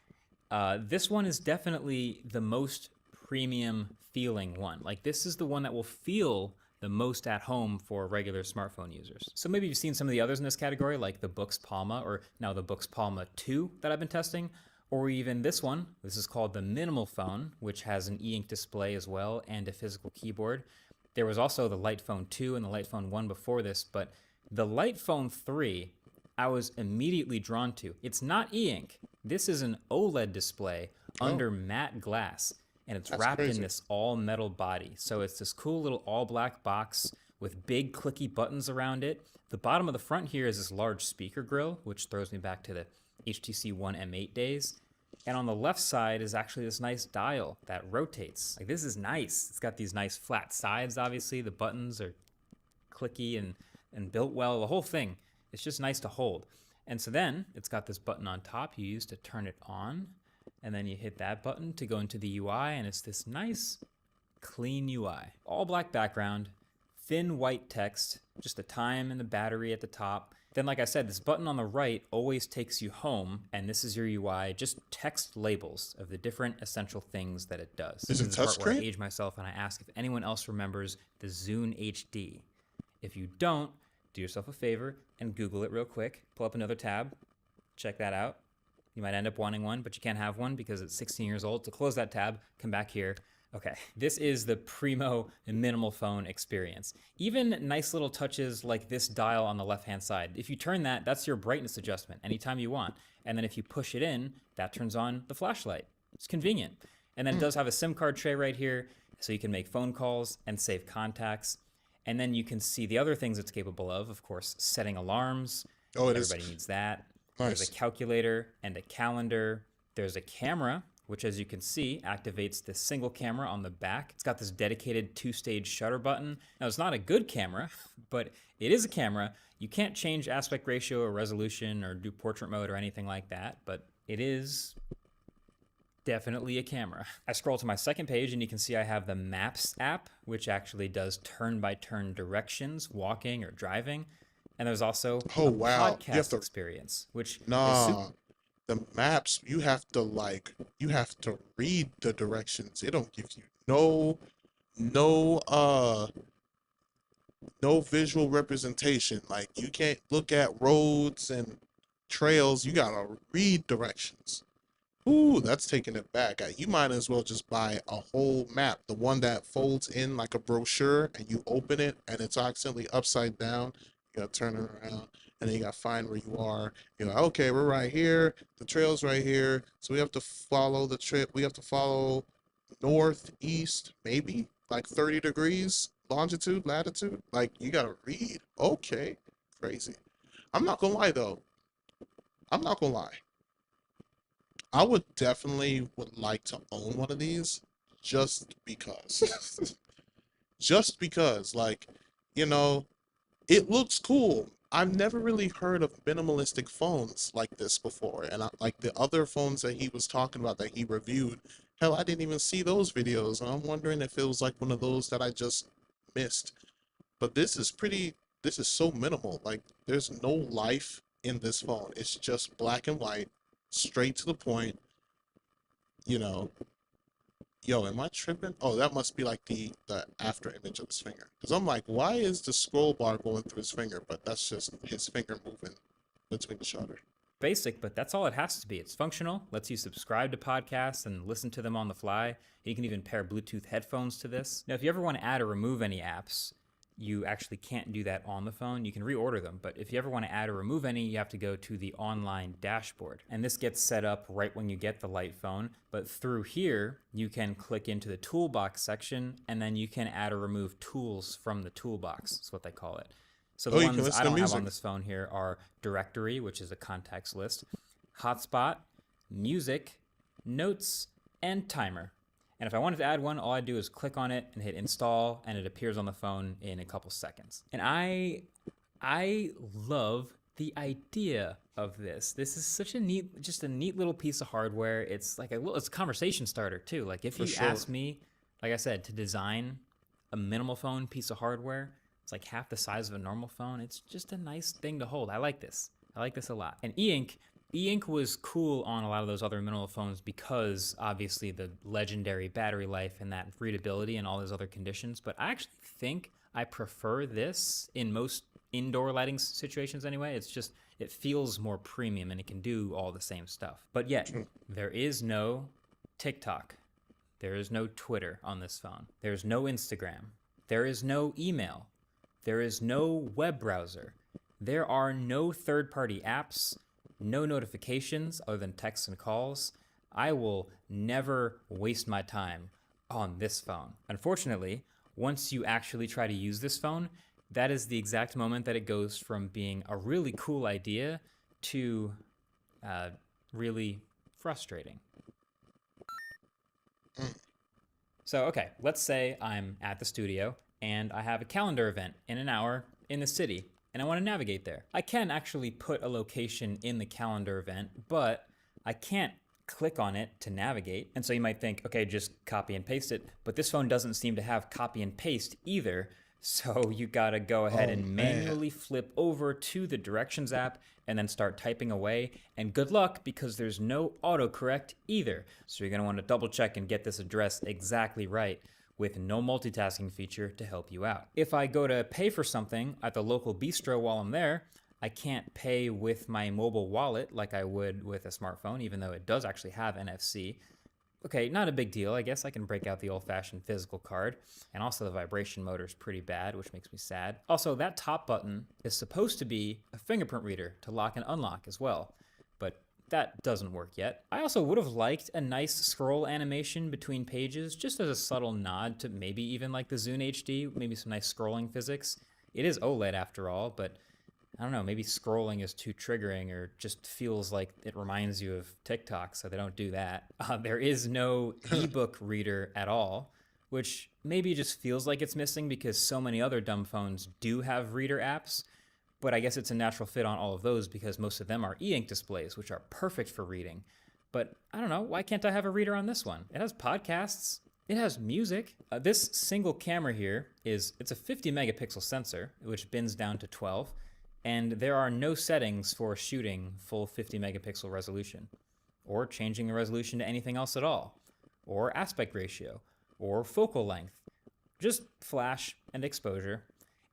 this one is definitely the most premium feeling one. This is the one that will feel the most at home for regular smartphone users. So maybe you've seen some of the others in this category, like the Books Palma, or now the Books Palma 2 that I've been testing, or even this one. This is called the Minimal Phone, which has an e-ink display as well and a physical keyboard. There was also the Light Phone 2 and the Light Phone 1 before this, but the Light Phone 3 I was immediately drawn to. It's not e-ink. This is an OLED display under matte glass, and it's wrapped in this all metal body. So it's this cool little all black box with big clicky buttons around it. The bottom of the front here is this large speaker grill, which throws me back to the HTC One M8 days. And on the left side is actually this nice dial that rotates. This is nice. It's got these nice flat sides, obviously. The buttons are clicky and built well. The whole thing, it's just nice to hold. And so then it's got this button on top you use to turn it on. And then you hit that button to go into the UI, and it's this nice, clean UI. All black background, thin white text, just the time and the battery at the top. Then, like I said, this button on the right always takes you home, and this is your UI, just text labels of the different essential things that it does. Is This it is the part where I touchscreen? age myself and I ask if anyone else remembers the Zune HD. If you don't, do yourself a favor and Google it real quick. Pull up another tab, check that out. You might end up wanting one, but you can't have one because it's 16 years old. To close that tab, come back here. Okay, this is the primo minimal phone experience. Even nice little touches like this dial on the left-hand side. If you turn that, that's your brightness adjustment anytime you want. And then if you push it in, that turns on the flashlight. It's convenient. And then it does have a SIM card tray right here, so you can make phone calls and save contacts. And then you can see the other things it's capable of course, setting alarms. Oh, it is. Everybody needs that. Nice. There's a calculator and a calendar. There's a camera, which as you can see, activates the single camera on the back. It's got this dedicated 2-stage shutter button. Now, it's not a good camera, but it is a camera. You can't change aspect ratio or resolution or do portrait mode or anything like that, but it is definitely a camera. I scroll to my second page and you can see I have the Maps app, which actually does turn-by-turn directions, walking or driving. And there's also a podcast experience, which is the maps, you have to read the directions. It don't give you no visual representation. Like, you can't look at roads and trails. You gotta read directions. Ooh, that's taking it back. You might as well just buy a whole map, the one that folds in like a brochure, and you open it and it's accidentally upside down. You gotta turn it around, and then you gotta find where you are. You're like, okay, we're right here. The trail's right here, so we have to follow the trip. We have to follow northeast, maybe like 30 degrees longitude, latitude. Like, you gotta read. Okay, crazy. I'm not gonna lie though. I'm not gonna lie. I would like to own one of these just because. Just because, like, you know, it looks cool. I've never really heard of minimalistic phones like this before, and like the other phones that he was talking about that he reviewed, hell, I didn't even see those videos, and I'm wondering if it was like one of those that I just missed. But this is so minimal. Like, there's no life in this phone. It's just black and white, straight to the point. You know, yo, am I tripping? Oh, that must be like the after image of his finger. Because I'm like, why is the scroll bar going through his finger? But that's just his finger moving between the shutter. Basic, but that's all it has to be. It's functional, lets you subscribe to podcasts and listen to them on the fly. You can even pair Bluetooth headphones to this. Now, if you ever want to add or remove any apps, you actually can't do that on the phone. You can reorder them, but if you ever want to add or remove any, you have to go to the online dashboard. And this gets set up right when you get the light phone, but through here, you can click into the toolbox section, and then you can add or remove tools from the toolbox. That's what they call it. So the ones I don't have on this phone here are Directory, which is a contacts list, Hotspot, Music, Notes, and Timer. And if I wanted to add one, all I do is click on it and hit install, and it appears on the phone in a couple seconds. And I love the idea of this. This is such a neat little piece of hardware. It's like it's a conversation starter too. Like, if you ask me, like I said, to design a minimal phone piece of hardware, it's like half the size of a normal phone. It's just a nice thing to hold. I like this. I like this a lot. And E-Ink was cool on a lot of those other minimal phones because obviously the legendary battery life and that readability and all those other conditions. But I actually think I prefer this in most indoor lighting situations anyway. It feels more premium and it can do all the same stuff. But yet, there is no TikTok. There is no Twitter on this phone. There's no Instagram. There is no email. There is no web browser. There are no third-party apps. No notifications other than texts and calls. I will never waste my time on this phone. Unfortunately, once you actually try to use this phone, that is the exact moment that it goes from being a really cool idea to really frustrating. So, okay, let's say I'm at the studio and I have a calendar event in an hour in the city, and I want to navigate there. I can actually put a location in the calendar event, but I can't click on it to navigate. And so you might think, okay, just copy and paste it. But this phone doesn't seem to have copy and paste either. So you gotta go ahead and manually flip over to the directions app and then start typing away. And good luck, because there's no autocorrect either. So you're gonna want to double check and get this address exactly right, with no multitasking feature to help you out. If I go to pay for something at the local bistro while I'm there, I can't pay with my mobile wallet like I would with a smartphone, even though it does actually have NFC. Okay, not a big deal. I guess I can break out the old-fashioned physical card. And also the vibration motor is pretty bad, which makes me sad. Also, that top button is supposed to be a fingerprint reader to lock and unlock as well. But that doesn't work yet. I also would have liked a nice scroll animation between pages, just as a subtle nod to maybe even like the Zune HD, maybe some nice scrolling physics. It is OLED after all, but I don't know, maybe scrolling is too triggering or just feels like it reminds you of TikTok, so they don't do that. There is no ebook reader at all, which maybe just feels like it's missing because so many other dumb phones do have reader apps, but I guess it's a natural fit on all of those because most of them are e ink displays, which are perfect for reading. But I don't know, why can't I have a reader on this one? It has podcasts, it has music. This single camera here it's a 50 megapixel sensor, which bins down to 12, and there are no settings for shooting full 50 megapixel resolution, or changing the resolution to anything else at all, or aspect ratio, or focal length. Just flash and exposure.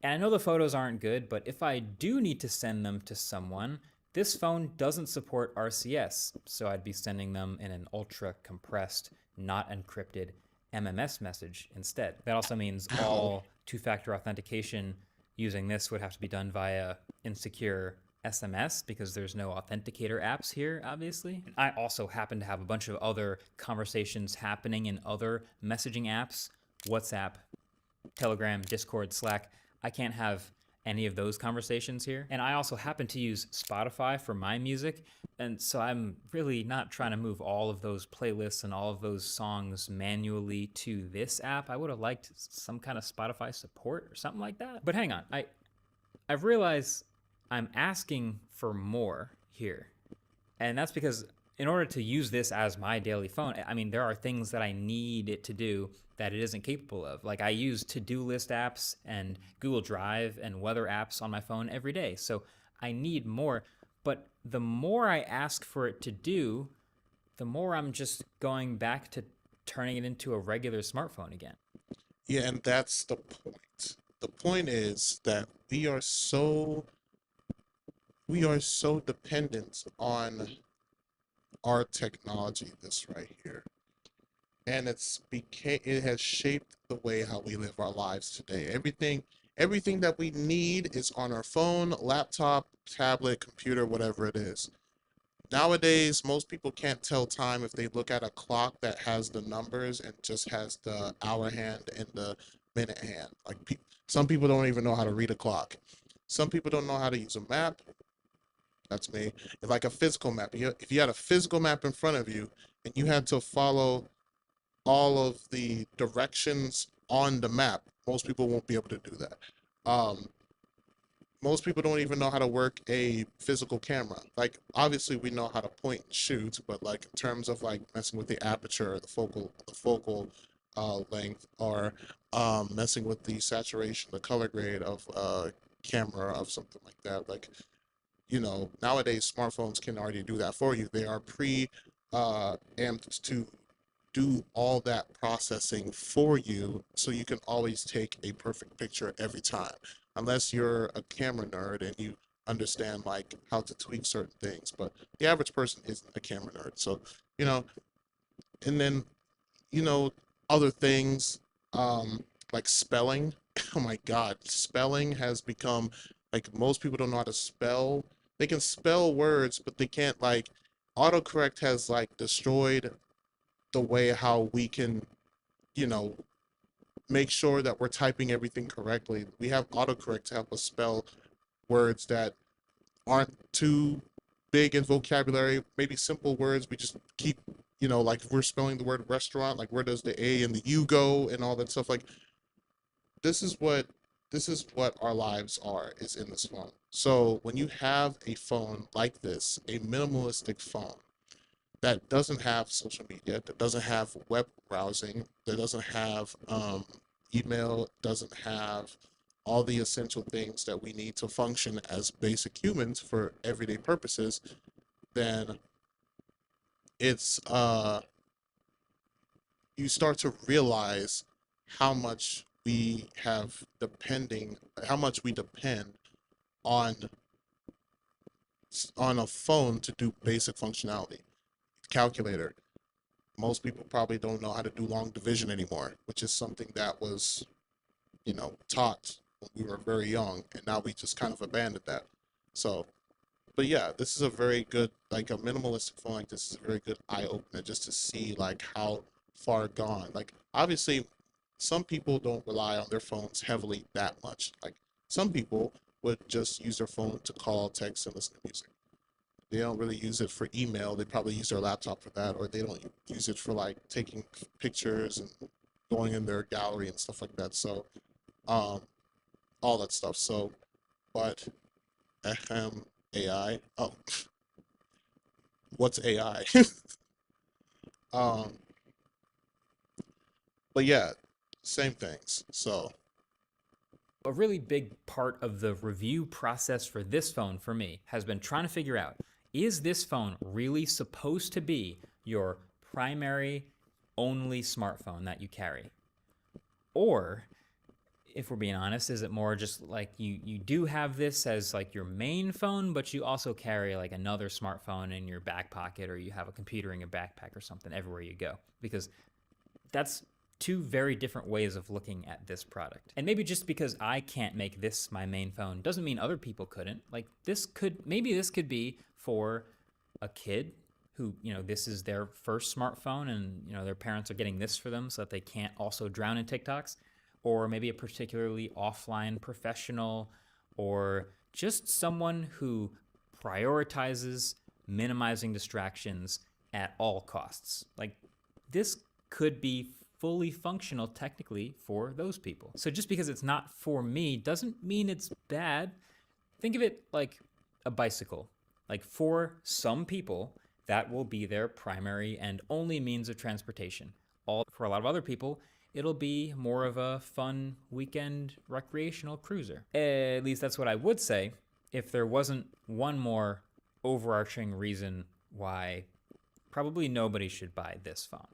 And I know the photos aren't good, but if I do need to send them to someone, this phone doesn't support RCS, so I'd be sending them in an ultra compressed, not encrypted MMS message instead. That also means all two-factor authentication using this would have to be done via insecure SMS because there's no authenticator apps here, obviously. And I also happen to have a bunch of other conversations happening in other messaging apps, WhatsApp, Telegram, Discord, Slack. I can't have any of those conversations here. And I also happen to use Spotify for my music. And so I'm really not trying to move all of those playlists and all of those songs manually to this app. I would have liked some kind of Spotify support or something like that. But hang on, I've realized I'm asking for more here. And that's because in order to use this as my daily phone, I mean, there are things that I need it to do that it isn't capable of. Like I use to-do list apps and Google Drive and weather apps on my phone every day. So I need more. But the more I ask for it to do, the more I'm just going back to turning it into a regular smartphone again. Yeah, and that's the point. The point is that we are so dependent on our technology, this right here. And it has shaped the way how we live our lives today. Everything that we need is on our phone, laptop, tablet, computer, whatever it is. Nowadays, most people can't tell time if they look at a clock that has the numbers and just has the hour hand and the minute hand. Like some people don't even know how to read a clock. Some people don't know how to use a map. That's me. Like a physical map. If you had a physical map in front of you and you had to follow all of the directions on the map, most people won't be able to do that. Um, Most people don't even know how to work a physical camera. Like obviously we know how to point and shoot, but like in terms of like messing with the aperture, the focal length, or messing with the saturation, the color grade of a camera of something like that. Like nowadays smartphones can already do that for you. They are pre amped to do all that processing for you so you can always take a perfect picture every time. Unless you're a camera nerd and you understand like how to tweak certain things. But the average person isn't a camera nerd. So, you know, and then, you know, other things like spelling. Oh my God, spelling has become like most people don't know how to spell. They can spell words, but they can't like autocorrect has like destroyed the way how we can, you know, make sure that we're typing everything correctly. We have autocorrect to help us spell words that aren't too big in vocabulary, maybe simple words. We just keep, like if we're spelling the word restaurant, like where does the A and the U go and all that stuff. Like this is what our lives are is in this phone. So when you have a phone like this, a minimalistic phone that doesn't have social media, that doesn't have web browsing, that doesn't have email, doesn't have all the essential things that we need to function as basic humans for everyday purposes, then it's you start to realize how much how much we depend on a phone to do basic functionality. Calculator. Most people probably don't know how to do long division anymore, which is something that was, taught when we were very young, and now we just kind of abandoned that. So but yeah, this is a very good, like a minimalistic phone like this is a very good eye opener just to see like how far gone. Like obviously, some people don't rely on their phones heavily that much. Like some people would just use their phone to call, text, and listen to music. They don't really use it for email. They probably use their laptop for that, or they don't use it for like taking pictures and going in their gallery and stuff like that. So, um, all that stuff. So, but ahem, AI. Oh, what's AI? um, but yeah, same things. So, A really big part of the review process for this phone for me has been trying to figure out, is this phone really supposed to be your primary only smartphone that you carry? Or, if we're being honest, is it more just like you do have this as like your main phone, but you also carry like another smartphone in your back pocket, or you have a computer in your backpack or something everywhere you go? Because that's two very different ways of looking at this product. And maybe just because I can't make this my main phone doesn't mean other people couldn't. Like maybe this could be for a kid who, this is their first smartphone and, their parents are getting this for them so that they can't also drown in TikToks. Or maybe a particularly offline professional, or just someone who prioritizes minimizing distractions at all costs. Like this could be fully functional technically for those people. So just because it's not for me doesn't mean it's bad. Think of it like a bicycle. Like for some people, that will be their primary and only means of transportation. For a lot of other people, it'll be more of a fun weekend recreational cruiser. At least that's what I would say if there wasn't one more overarching reason why probably nobody should buy this phone.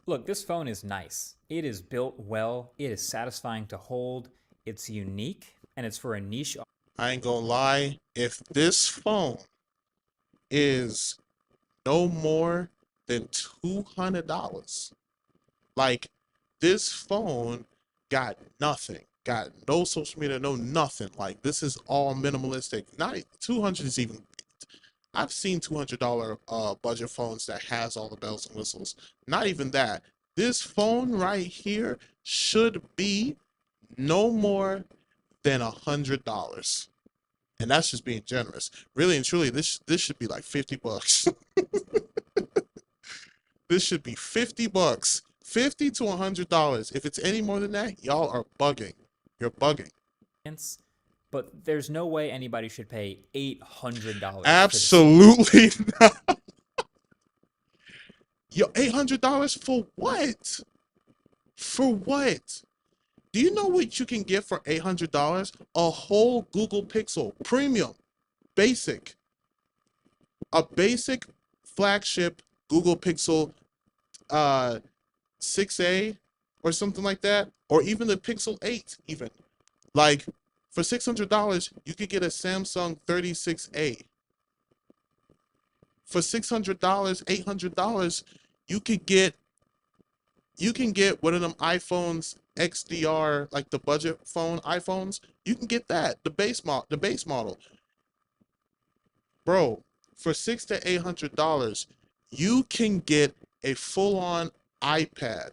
Look, this phone is nice. It is built well. It is satisfying to hold. It's unique, and it's for a niche. I ain't gonna lie, if this phone is no more than $200, like this phone got nothing, got no social media, no nothing. Like this is all minimalistic. Not 200 is even. I've seen $200 budget phones that has all the bells and whistles. Not even that. This phone right here should be no more than $100, and that's just being generous. Really and truly, this should be like $50. This should be $50, $50 to $100. If it's any more than that, y'all are bugging. You're bugging. But there's no way anybody should pay $800. Absolutely not. Yo, $800 for what? For what? Do you know what you can get for $800? A whole Google Pixel Premium, basic, a basic flagship Google Pixel 6A or something like that, or even the Pixel 8 even. Like for $600, you could get a Samsung 36A. For $600, $800, you can get one of them iPhones XDR, like the budget phone iPhones. You can get that, the base model. Bro, for $600 to $800, you can get a full-on iPad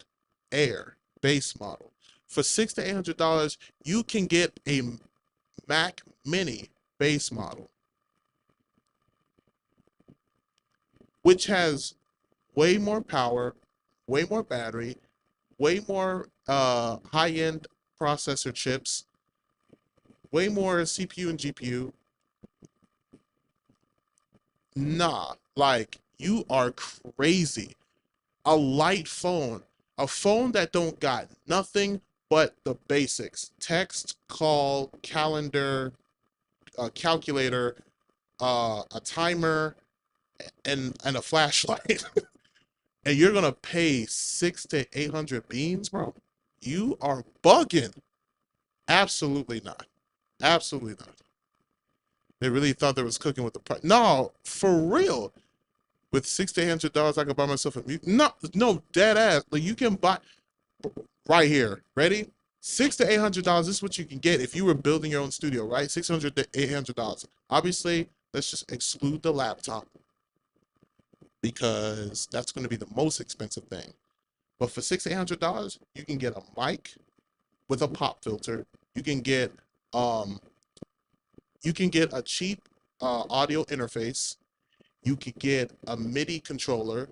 Air base model. For $600 to $800, you can get a Mac Mini base model, which has way more power, way more battery, way more high-end processor chips, way more CPU and GPU. Nah, like you are crazy. A light phone, a phone that don't got nothing but the basics: text, call, calendar, calculator, a timer, and a flashlight. And you're gonna pay 600 to 800 beans, bro? You are bugging. Absolutely not. Absolutely not. They really thought they was cooking with the price. No, for real. With $600 to $800, I could buy myself a mute. No, no, dead ass. Like you can buy right here. Ready? $600 to $800. This is what you can get if you were building your own studio, right? $600 to $800. Obviously, let's just exclude the laptop because that's going to be the most expensive thing. But for $600 to $800, you can get a mic with a pop filter. You can get um a cheap audio interface. You could get a MIDI controller,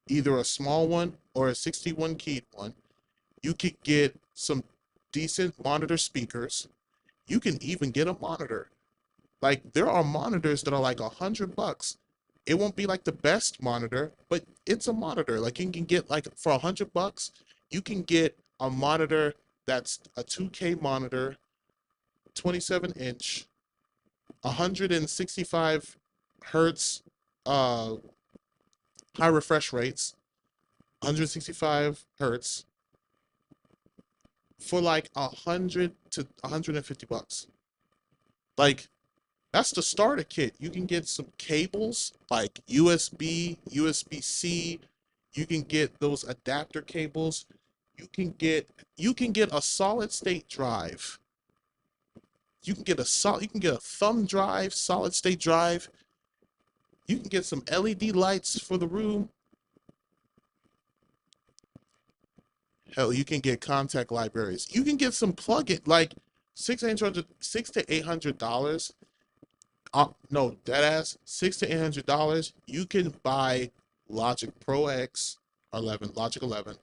either a small one or a 61 keyed one. You could get some decent monitor speakers. You can even get a monitor. Like there are monitors that are like $100. It won't be like the best monitor, but it's a monitor. Like you can get like for $100, you can get a monitor that's a 2K monitor, 27-inch, 165 hertz, uh, high refresh rates, 165 hertz, for like 100 to $150. Like that's the starter kit. You can get some cables like USB, USB-C. You can get those adapter cables. You can get a solid state drive. You can get a thumb drive, solid state drive. You can get some LED lights for the room. Hell, you can get contact libraries. You can get some plug-in like $600 to $800. No, that ass $600 to $800. You can buy Logic Pro X 11, Logic 11.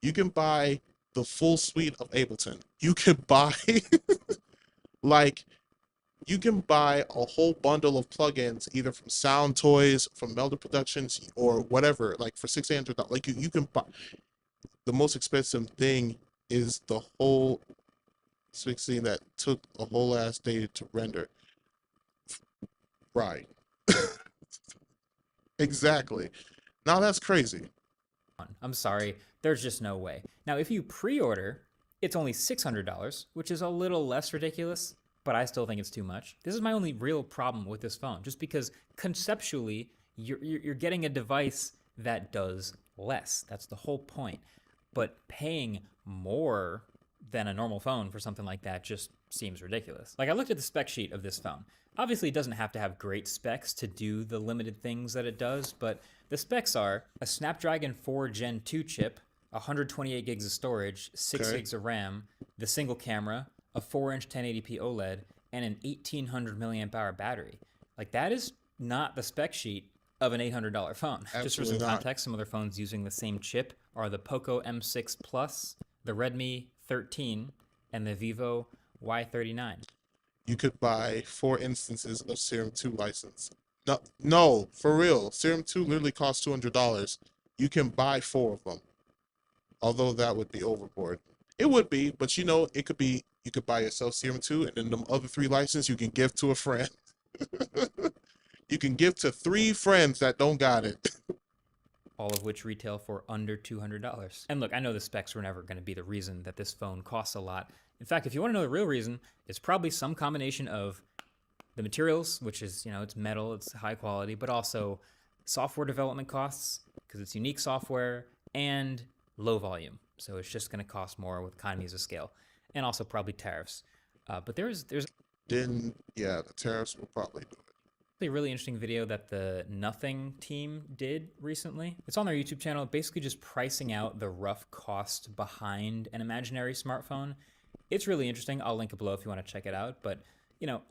You can buy the full suite of Ableton. You can buy like you can buy a whole bundle of plugins either from Sound Toys, from Melder Productions, or whatever. Like for $600, like you can buy the most expensive thing is the whole 16 that took a whole ass day to render. Right. Exactly. Now that's crazy. I'm sorry, there's just no way. Now, if you pre-order, it's only $600, which is a little less ridiculous, but I still think it's too much. This is my only real problem with this phone, just because conceptually, you're getting a device that does less. That's the whole point. But paying more than a normal phone for something like that just seems ridiculous. Like I looked at the spec sheet of this phone. Obviously, it doesn't have to have great specs to do the limited things that it does, but the specs are a Snapdragon 4 Gen 2 chip, 128 gigs of storage, 6 Okay. gigs of RAM, the single camera, a 4-inch 1080p OLED, and an 1800 milliamp hour battery. Like that is not the spec sheet of an $800 phone. Just for some Absolutely not. context, some other phones using the same chip are the Poco M6 Plus, the Redmi 13, and the Vivo Y39. You could buy 4 instances of Serum 2 license. No, no, for real. Serum 2 literally costs $200. You can buy 4 of them. Although that would be overboard. It would be, but you know, it could be you could buy yourself Serum 2 and then the other 3 licenses you can give to a friend. You can give to 3 friends that don't got it. All of which retail for under $200. And look, I know the specs were never going to be the reason that this phone costs a lot. In fact, if you want to know the real reason, it's probably some combination of the materials, which is, it's metal, it's high quality, but also software development costs, because it's unique software, and low volume. So it's just going to cost more with economies of scale, and also probably tariffs. But there's Then, yeah, the tariffs will probably do it. a really interesting video that the Nothing team did recently. It's on their YouTube channel, basically just pricing out the rough cost behind an imaginary smartphone. It's really interesting. I'll link it below if you want to check it out. But,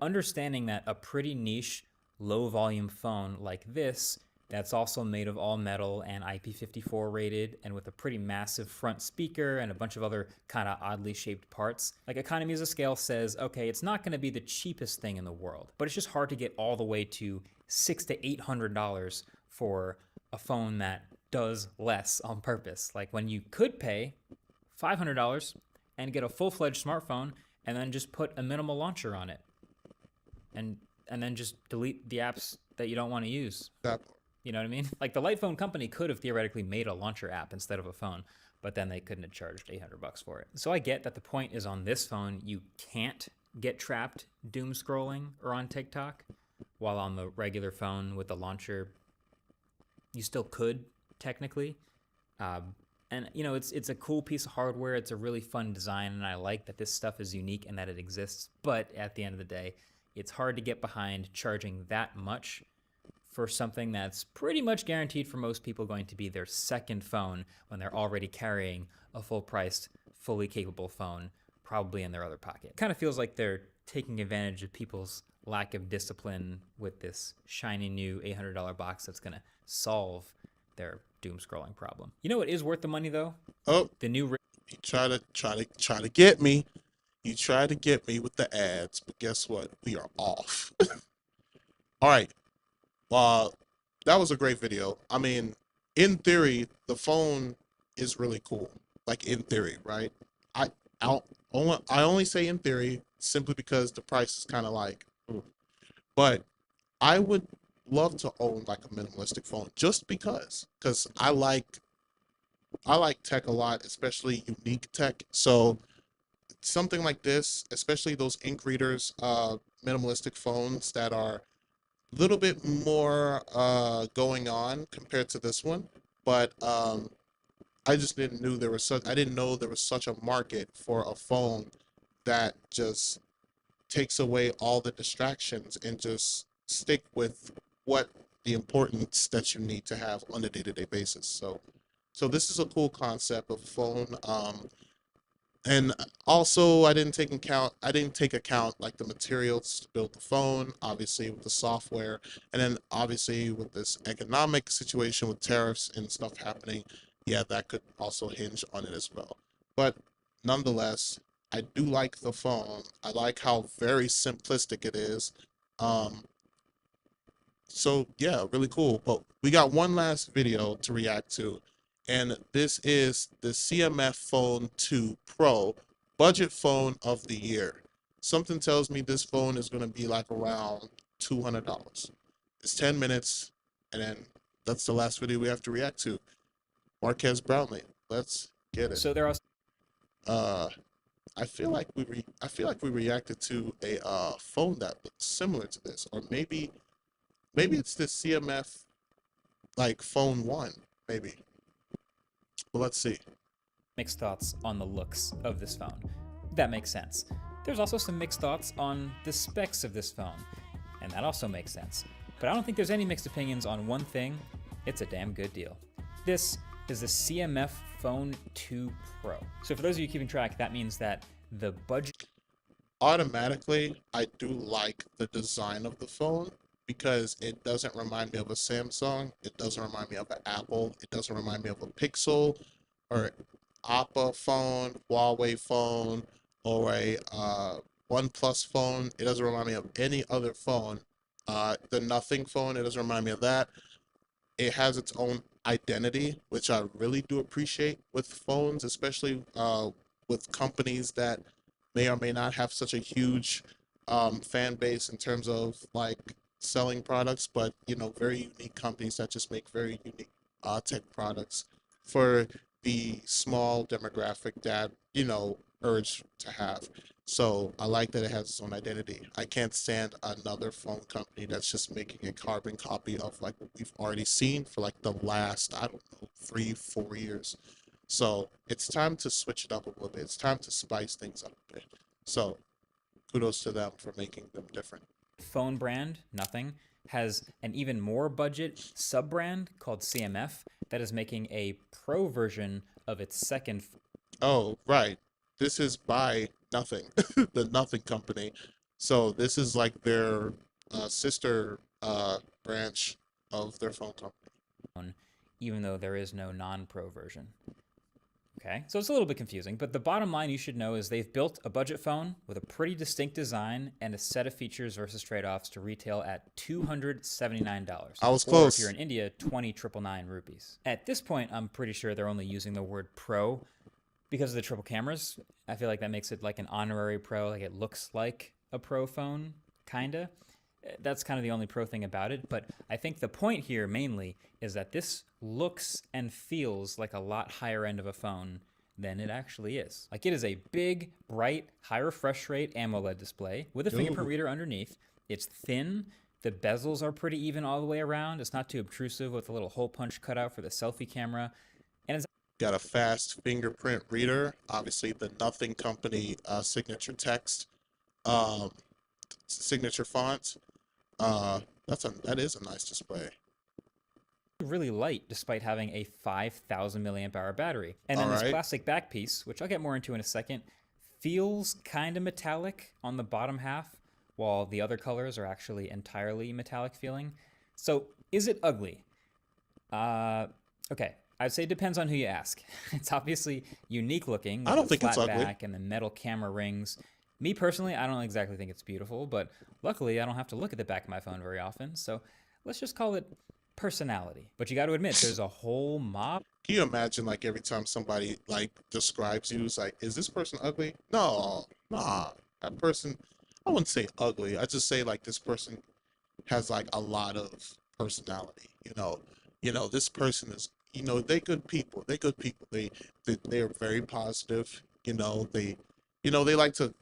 understanding that a pretty niche, low volume phone like this, that's also made of all metal and IP54 rated and with a pretty massive front speaker and a bunch of other kind of oddly shaped parts. Like economies of scale says, okay, it's not going to be the cheapest thing in the world, but it's just hard to get all the way to $600 to $800 for a phone that does less on purpose. Like when you could pay $500 and get a full-fledged smartphone and then just put a minimal launcher on it and then just delete the apps that you don't want to use. That part. You know what I mean? Like the Light Phone company could have theoretically made a launcher app instead of a phone, but then they couldn't have charged $800 for it. So I get that the point is on this phone, you can't get trapped doom scrolling or on TikTok, while on the regular phone with the launcher, you still could technically. And it's a cool piece of hardware. It's a really fun design, and I like that this stuff is unique and that it exists. But at the end of the day, it's hard to get behind charging that much for something that's pretty much guaranteed for most people going to be their second phone when they're already carrying a full-priced, fully capable phone, probably in their other pocket. Kind of feels like they're taking advantage of people's lack of discipline with this shiny new $800 box that's going to solve their doom scrolling problem. You know what is worth the money though? Oh, The new you try to get me. You try to get me with the ads, but guess what? We are off. All right. That was a great video. I mean, in theory, the phone is really cool. Like in theory, right? I I only say in theory simply because the price is kind of like, ooh. But I would love to own like a minimalistic phone just because I like tech a lot, especially unique tech. So something like this, especially those ink readers, minimalistic phones that are a little bit more going on compared to this one, but I didn't know there was such a market for a phone that just takes away all the distractions and just stick with what the importance that you need to have on a day-to-day basis. So this is a cool concept of a phone. And also, I didn't take account like the materials to build the phone, obviously with the software, and then obviously with this economic situation with tariffs and stuff happening, yeah, that could also hinge on it as well. But nonetheless, I do like the phone. I like how very simplistic it is. Um, so yeah, really cool. But we got one last video to react to, and this is the CMF Phone 2 Pro, budget phone of the year. Something tells me this phone is going to be like around $200. It's 10 minutes, and then that's the last video we have to react to. Marquez Brownlee, let's get it. So there are Uh, I feel like we reacted to a phone that looks similar to this, or maybe it's the CMF like phone one, maybe. But let's see. mixed thoughts on the looks of this phone. That makes sense. There's also some mixed thoughts on the specs of this phone, and that also makes sense. But I don't think there's any mixed opinions on one thing: it's a damn good deal. This is the CMF Phone 2 Pro. So for those of you keeping track, that means that the budget Automatically, I do like the design of the phone because it doesn't remind me of a Samsung. It doesn't remind me of an Apple. It doesn't remind me of a Pixel or Oppo phone, Huawei phone, or a OnePlus phone. It doesn't remind me of any other phone. The Nothing phone, it doesn't remind me of that. It has its own identity, which I really do appreciate with phones, especially with companies that may or may not have such a huge fan base in terms of like selling products, but very unique companies that just make very unique tech products for the small demographic that urge to have. So I like that it has its own identity. I can't stand another phone company that's just making a carbon copy of like what we've already seen for like the last, I don't know, 3, 4 years. So it's time to switch it up a little bit. It's time to spice things up a bit. So kudos to them for making them different. phone brand, Nothing, has an even more budget sub-brand called CMF that is making a pro version of its second Oh, right. This is by Nothing, the Nothing Company. So this is like their sister branch of their phone company. phone, even though there is no non-pro version. Okay, so it's a little bit confusing, but the bottom line you should know is they've built a budget phone with a pretty distinct design and a set of features versus trade-offs to retail at $279. I was Or close. if you're in India, 20,999 rupees. At this point, I'm pretty sure they're only using the word pro because of the triple cameras. I feel like that makes it like an honorary pro, like it looks like a pro phone, kinda. That's kind of the only pro thing about it, but I think the point here mainly is that this looks and feels like a lot higher end of a phone than it actually is. Like it is a big, bright, high refresh rate AMOLED display with a fingerprint reader underneath. It's thin. The bezels are pretty even all the way around. It's not too obtrusive with a little hole punch cutout for the selfie camera. And it's got a fast fingerprint reader. Obviously, the Nothing Company signature text, um, signature font. That is a nice display. Really light despite having a 5,000 milliamp hour battery. And All then this right. plastic back piece, which I'll get more into in a second, feels kind of metallic on the bottom half, while the other colors are actually entirely metallic feeling. So is it ugly? Okay, I'd say it depends on who you ask. It's obviously unique looking I with don't the think it's flat ugly. back and the metal camera rings. Me personally, I don't exactly think it's beautiful, but luckily I don't have to look at the back of my phone very often, so let's just call it personality. But you got to admit, there's a whole mob Can you imagine like every time somebody like describes you, it's like, is this person ugly? No, nah. That person, I wouldn't say ugly. I just say like this person has like a lot of personality. This person is, they good people. They good people. They are very positive. They like to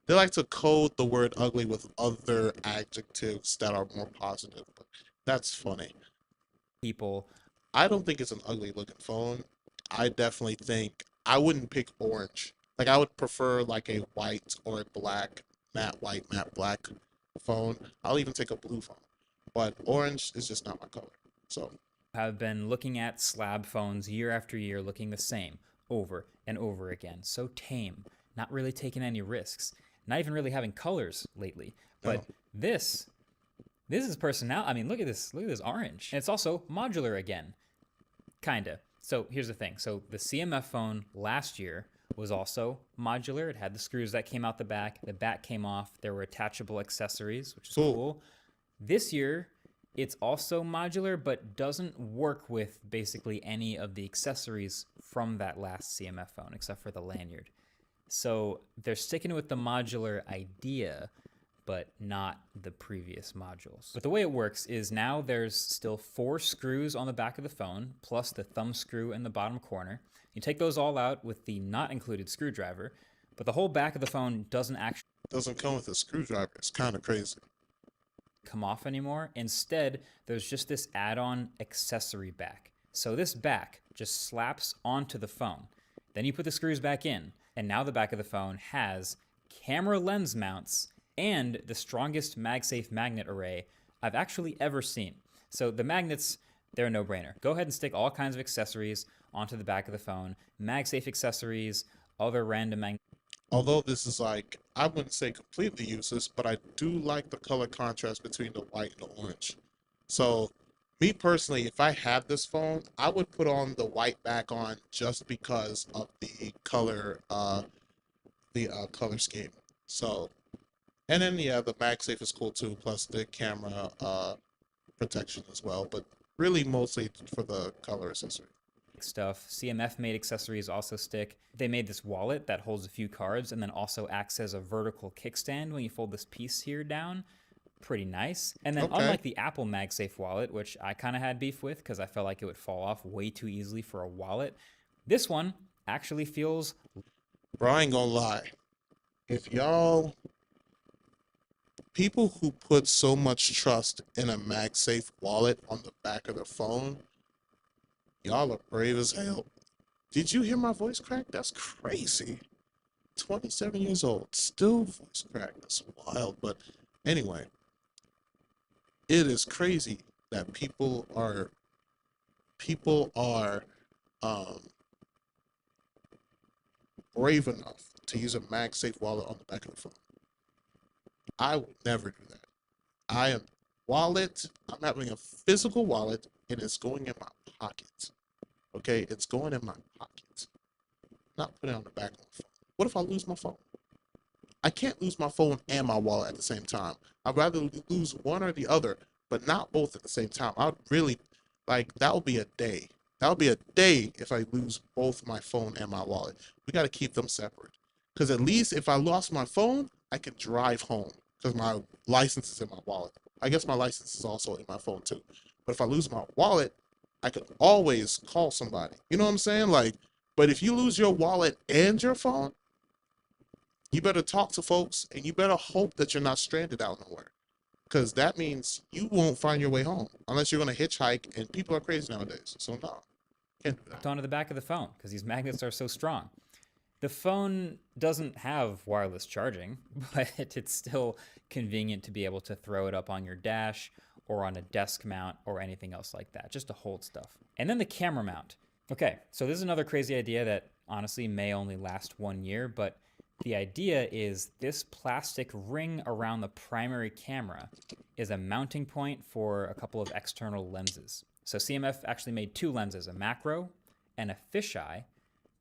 they like to code the word ugly with other adjectives that are more positive. But that's funny. people. I don't think it's an ugly looking phone. I definitely think I wouldn't pick orange. Like I would prefer like a white or a black, matte white, matte black phone. I'll even take a blue phone. But orange is just not my color. So, Have been looking at slab phones year after year looking the same over and over again. So tame, not really taking any risks, not even really having colors lately. no. But this this is personality. I mean, look at this. Look at this orange. And it's also modular again. Kinda. So here's the thing. So the CMF phone last year was also modular. It had the screws that came out the back. The back came off. There were attachable accessories, which is Cool. cool. This year, it's also modular, but doesn't work with basically any of the accessories from that last CMF phone, except for the lanyard. So they're sticking with the modular idea, but not the previous modules. But the way it works is now there's still 4 screws on the back of the phone, plus the thumb screw in the bottom corner. You take those all out with the not included screwdriver, but the whole back of the phone doesn't actually Doesn't come with a screwdriver. It's kind of crazy. come off anymore. Instead, there's just this add-on accessory back. So this back just slaps onto the phone. Then you put the screws back in, and now the back of the phone has camera lens mounts and the strongest MagSafe magnet array I've actually ever seen. So the magnets, they're a no-brainer. Go ahead and stick all kinds of accessories onto the back of the phone. MagSafe accessories, other random magnets. Although this is like, I wouldn't say completely useless, but I do like the color contrast between the white and the orange. So, me personally, if I had this phone, I would put on the white back on just because of the color scheme. So, and then yeah, the MagSafe is cool too, plus the camera protection as well. But really, mostly for the color accessory. Stuff. CMF made accessories also stick. They made this wallet that holds a few cards and then also acts as a vertical kickstand when you fold this piece here down. Pretty nice. And then Okay. unlike the Apple MagSafe wallet, which I kind of had beef with because I felt like it would fall off way too easily for a wallet, this one actually feels Bro, I ain't gonna lie. If y'all people who put so much trust in a MagSafe wallet on the back of their phone, y'all are brave as hell. Did you hear my voice crack? That's crazy. 27 years old, still voice crack. That's wild. But anyway, it is crazy that people are um brave enough to use a MagSafe wallet on the back of the phone. I would never do that. I am wallet. I'm having a physical wallet, and it's going in my pocket. Okay, it's going in my pocket. Not putting it on the back of my phone. What if I lose my phone? I can't lose my phone and my wallet at the same time. I'd rather lose one or the other, but not both at the same time. I would really like that would be a day. That would be a day if I lose both my phone and my wallet. We got to keep them separate. Because at least if I lost my phone, I can drive home because my license is in my wallet. I guess my license is also in my phone too. But if I lose my wallet, I could always call somebody. You know what I'm saying? Like, but if you lose your wallet and your phone, you better talk to folks and you better hope that you're not stranded out nowhere. Because that means you won't find your way home unless you're going to hitchhike, and people are crazy nowadays. So, no. Can't do that. onto the back of the phone because these magnets are so strong. The phone doesn't have wireless charging, but it's still convenient to be able to throw it up on your dash or on a desk mount or anything else like that, just to hold stuff. And then the camera mount. Okay, so this is another crazy idea that honestly may only last 1 year, but the idea is this plastic ring around the primary camera is a mounting point for a couple of external lenses. So CMF actually made two lenses, a macro and a fisheye,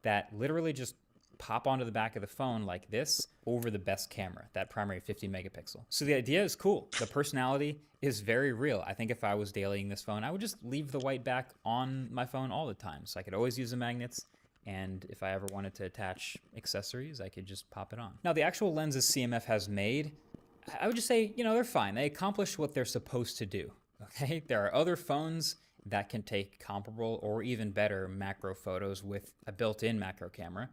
that literally just pop onto the back of the phone like this over the best camera, that primary 50 megapixel. So the idea is cool. The personality is very real. I think if I was dailying this phone, I would just leave the white back on my phone all the time. So I could always use the magnets. And if I ever wanted to attach accessories, I could just pop it on. Now, the actual lenses CMF has made, I would just say, they're fine. They accomplish what they're supposed to do, okay? There are other phones that can take comparable or even better macro photos with a built-in macro camera.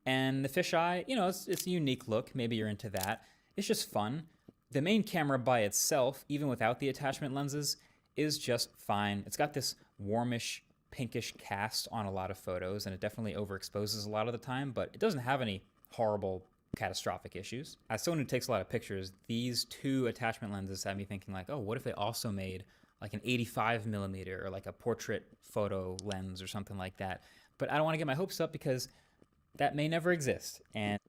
And the fisheye, it's a unique look. Maybe you're into that. It's just fun. The main camera by itself, even without the attachment lenses, is just fine. It's got this warmish, pinkish cast on a lot of photos, and it definitely overexposes a lot of the time, but it doesn't have any horrible, catastrophic issues. As someone who takes a lot of pictures, these two attachment lenses have me thinking like, oh, what if they also made like an 85 millimeter or like a portrait photo lens or something like that? But I don't want to get my hopes up because that may never exist. And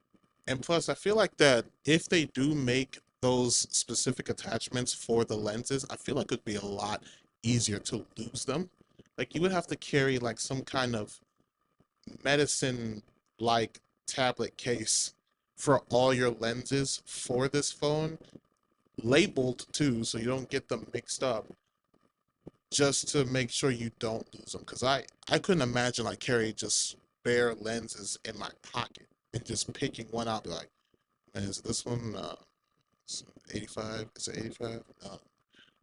plus, I feel like that if they do make those specific attachments for the lenses, I feel like it would be a lot easier to lose them. Like you would have to carry like some kind of medicine like tablet case for all your lenses for this phone, labeled too, so you don't get them mixed up, just to make sure you don't lose them. Because I couldn't imagine like carrying just spare lenses in my pocket and just picking one out, be like, man, is this one 85? Is it 85?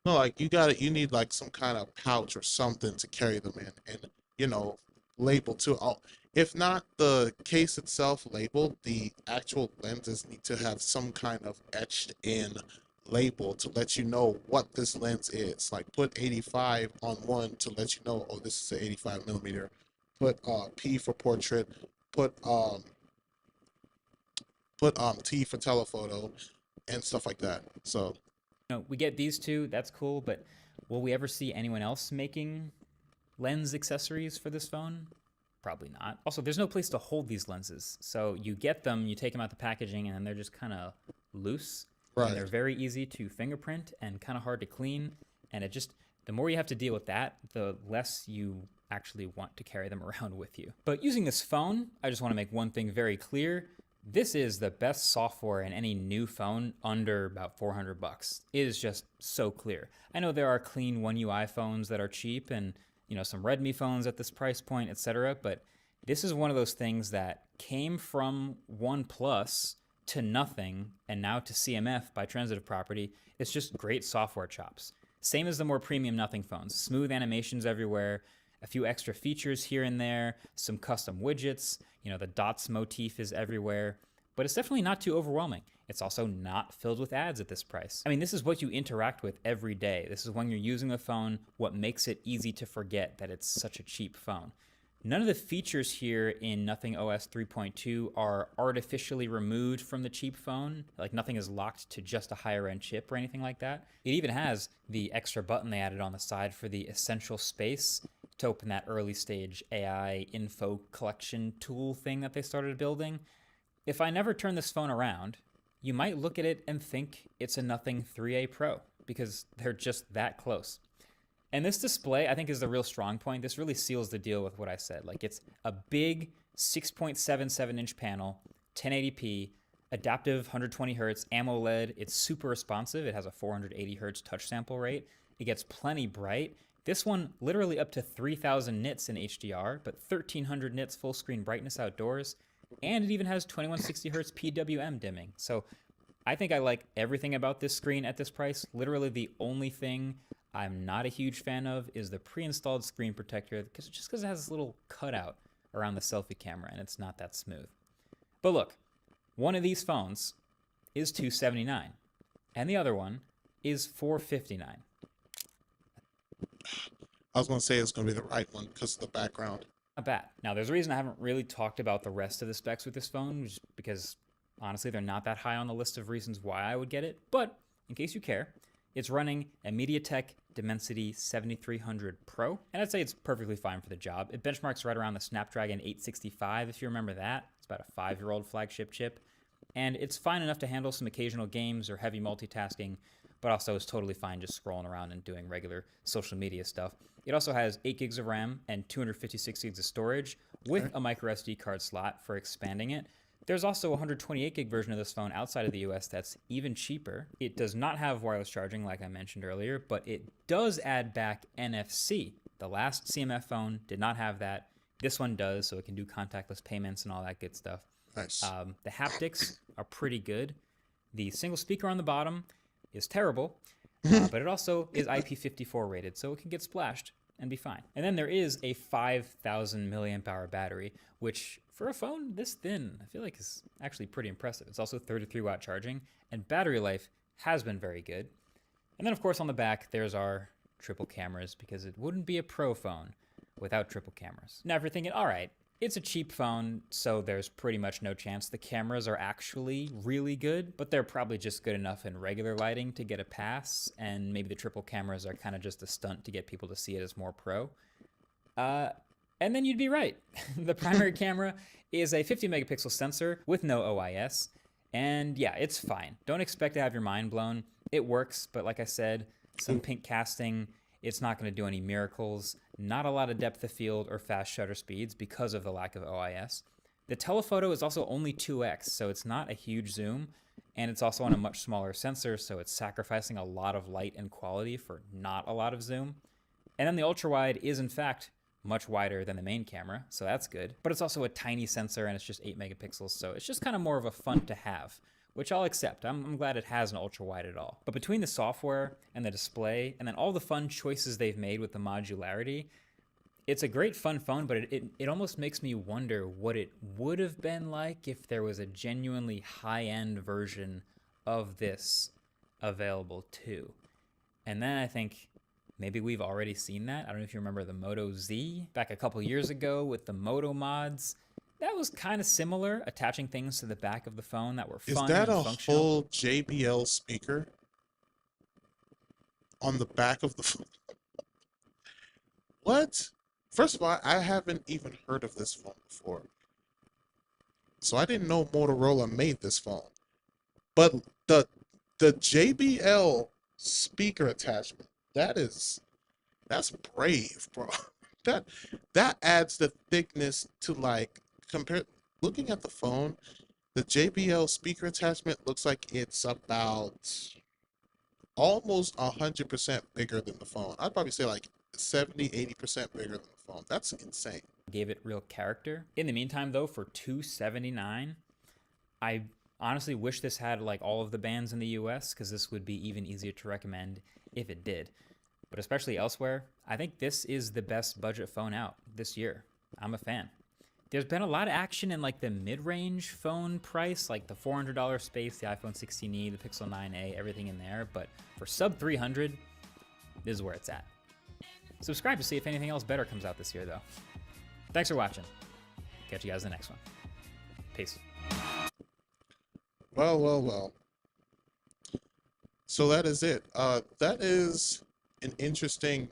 No, like you need like some kind of pouch or something to carry them in, and label too. Oh, if not the case itself labeled, the actual lenses need to have some kind of etched in label to let you know what this lens is. Like put 85 on one to let you know, oh, this is an 85 millimeter. Put P for portrait. Put T for telephoto, and stuff like that. So we get these two, that's cool, but will we ever see anyone else making lens accessories for this phone? Probably not. Also, there's no place to hold these lenses. So you get them, you take them out the packaging, and then they're just kind of loose. right. And they're very easy to fingerprint and kind of hard to clean. And the more you have to deal with that, the less you actually want to carry them around with you. But using this phone, I just want to make one thing very clear. This is the best software in any new phone under about $400. It is just so clear. I know there are clean One UI phones that are cheap and some Redmi phones at this price point, etc. But this is one of those things that came from OnePlus to nothing and now to CMF by Transitive Property. It's just great software chops. Same as the more premium Nothing phones. Smooth animations everywhere, a few extra features here and there, some custom widgets, the dots motif is everywhere, but it's definitely not too overwhelming. It's also not filled with ads at this price. I mean, this is what you interact with every day. This is when you're using the phone, what makes it easy to forget that it's such a cheap phone. None of the features here in Nothing OS 3.2 are artificially removed from the cheap phone. Like nothing is locked to just a higher end chip or anything like that. It even has the extra button they added on the side for the essential space to open that early stage AI info collection tool thing that they started building. If I never turn this phone around, you might look at it and think it's a Nothing 3A Pro because they're just that close. And this display, I think, is the real strong point. This really seals the deal with what I said. Like, it's a big 6.77-inch panel, 1080p, adaptive 120 hertz AMOLED. It's super responsive. It has a 480 hertz touch sample rate. It gets plenty bright. This one literally up to 3000 nits in HDR, but 1300 nits full screen brightness outdoors. And it even has 2160 hertz PWM dimming. So I think I like everything about this screen at this price. Literally the only thing I'm not a huge fan of is the pre-installed screen protector, because it has this little cutout around the selfie camera and it's not that smooth. But look, one of these phones is $279 and the other one is $459. I was gonna say it's gonna be the right one because of the background. Not bad. Now, there's a reason I haven't really talked about the rest of the specs with this phone, just because honestly, they're not that high on the list of reasons why I would get it. But in case you care, it's running a MediaTek Dimensity 7300 Pro, and I'd say it's perfectly fine for the job. It benchmarks right around the Snapdragon 865, if you remember that. It's about a 5-year-old flagship chip, and it's fine enough to handle some occasional games or heavy multitasking, but also is totally fine just scrolling around and doing regular social media stuff. It also has 8 gigs of RAM and 256 gigs of storage with a micro SD card slot for expanding it. There's also a 128 gig version of this phone outside of the US that's even cheaper. It does not have wireless charging like I mentioned earlier, but it does add back NFC. The last CMF phone did not have that. This one does, so it can do contactless payments and all that good stuff. Nice. The haptics are pretty good. The single speaker on the bottom is terrible, but it also is IP54 rated, so it can get splashed and be fine. And then there is a 5,000 milliamp hour battery, which for a phone this thin, I feel like is actually pretty impressive. It's also 33 watt charging, and battery life has been very good. And then of course on the back, there's our triple cameras, because it wouldn't be a pro phone without triple cameras. Now if you're thinking, all right, it's a cheap phone, so there's pretty much no chance the cameras are actually really good, but they're probably just good enough in regular lighting to get a pass, and maybe the triple cameras are kind of just a stunt to get people to see it as more pro. And then you'd be right. The primary camera is a 50 megapixel sensor with no OIS, and yeah, it's fine. Don't expect to have your mind blown. It works, but like I said, some pink casting, it's not going to do any miracles. Not a lot of depth of field or fast shutter speeds because of the lack of OIS. The telephoto is also only 2x, so it's not a huge zoom, and it's also on a much smaller sensor, so it's sacrificing a lot of light and quality for not a lot of zoom. And then the ultra-wide is in fact much wider than the main camera, so that's good. But it's also a tiny sensor, and it's just 8 megapixels, so it's just kind of more of a fun to have, which I'll accept. I'm glad it has an ultra-wide at all. But between the software and the display, and then all the fun choices they've made with the modularity, it's a great fun phone, but it almost makes me wonder what it would have been like if there was a genuinely high-end version of this available too. And then I think maybe we've already seen that. I don't know if you remember the Moto Z back a couple years ago with the Moto mods. That was kind of similar, attaching things to the back of the phone that were fun Is that and a functional. full JBL speaker on the back of the phone? What? First of all, I haven't even heard of this phone before. So I didn't know Motorola made this phone. But the JBL speaker attachment, that's brave, bro. That adds the thickness to, like, looking at the phone, the JBL speaker attachment looks like it's about almost 100% bigger than the phone. I'd probably say like 70-80% bigger than the phone. That's insane. Gave it real character. In the meantime, though, for $279, I honestly wish this had like all of the bands in the US, because this would be even easier to recommend if it did. But especially elsewhere, I think this is the best budget phone out this year. I'm a fan. There's been a lot of action in like the mid-range phone price, like the $400 space, the iPhone 16e, the Pixel 9a, everything in there. But for sub 300, this is where it's at. Subscribe to see if anything else better comes out this year, though. Thanks for watching. Catch you guys in the next one. Peace. Well. So that is it. That is an interesting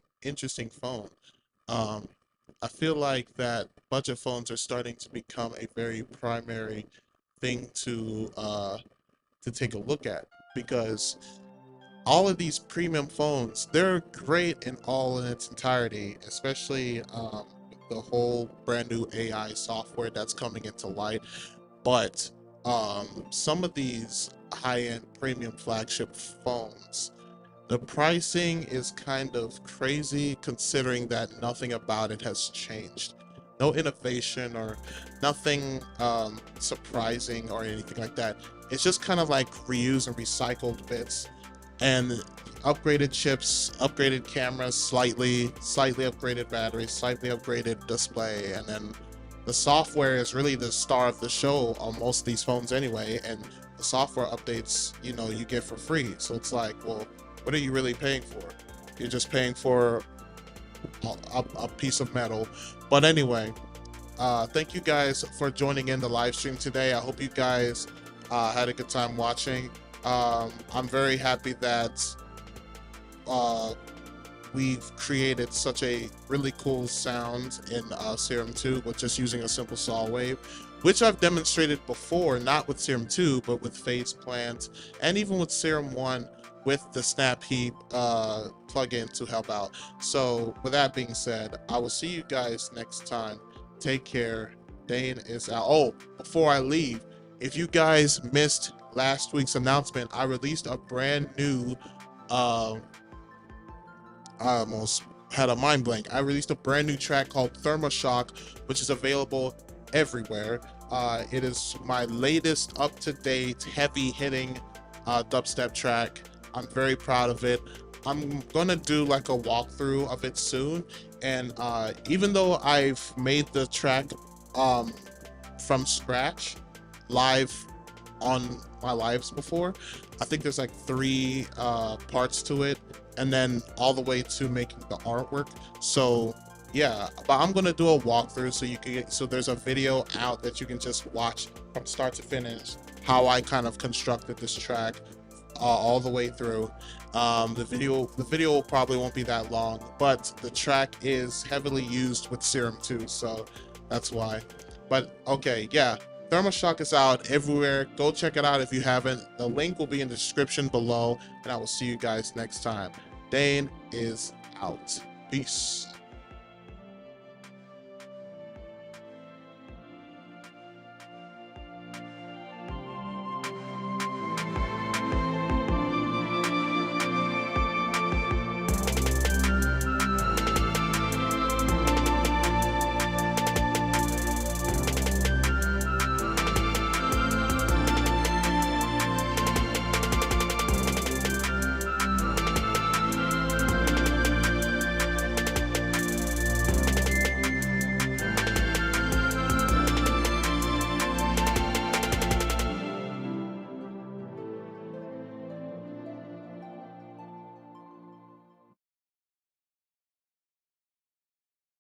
phone. I feel like that budget phones are starting to become a very primary thing to take a look at, because all of these premium phones, they're great in its entirety, especially the whole brand new AI software that's coming into light. But some of these high-end premium flagship phones, the pricing is kind of crazy, considering that nothing about it has changed. No innovation or nothing surprising or anything like that. It's just kind of like reused and recycled bits and upgraded chips, upgraded cameras, slightly upgraded batteries, slightly upgraded display, and then the software is really the star of the show on most of these phones anyway, and the software updates, you get for free. So it's like, well, what are you really paying for? You're just paying for a piece of metal. But anyway, thank you guys for joining in the live stream today. I hope you guys had a good time watching. I'm very happy that we've created such a really cool sound in Serum 2 with just using a simple saw wave, which I've demonstrated before, not with Serum 2, but with Phase Plant, and even with Serum 1 with the Snap Heap plugin to help out. So with that being said, I will see you guys next time. Take care. Dane is out. Oh, before I leave, if you guys missed last week's announcement, I released a brand new I almost had a mind blank. I released a brand new track called Thermoshock, which is available everywhere. It is my latest up-to-date, heavy-hitting dubstep track. I'm very proud of it. I'm gonna do like a walkthrough of it soon, and even though I've made the track from scratch live on my lives before, I think there's like 3 parts to it, and then all the way to making the artwork. So yeah, but I'm gonna do a walkthrough so you can get, so there's a video out that you can just watch from start to finish how I kind of constructed this track all the way through. The video probably won't be that long, but the track is heavily used with Serum 2, so that's why. But okay, yeah, Thermoshock is out everywhere. Go check it out if you haven't. The link will be in the description below, and I will see you guys next time. Dane is out. Peace.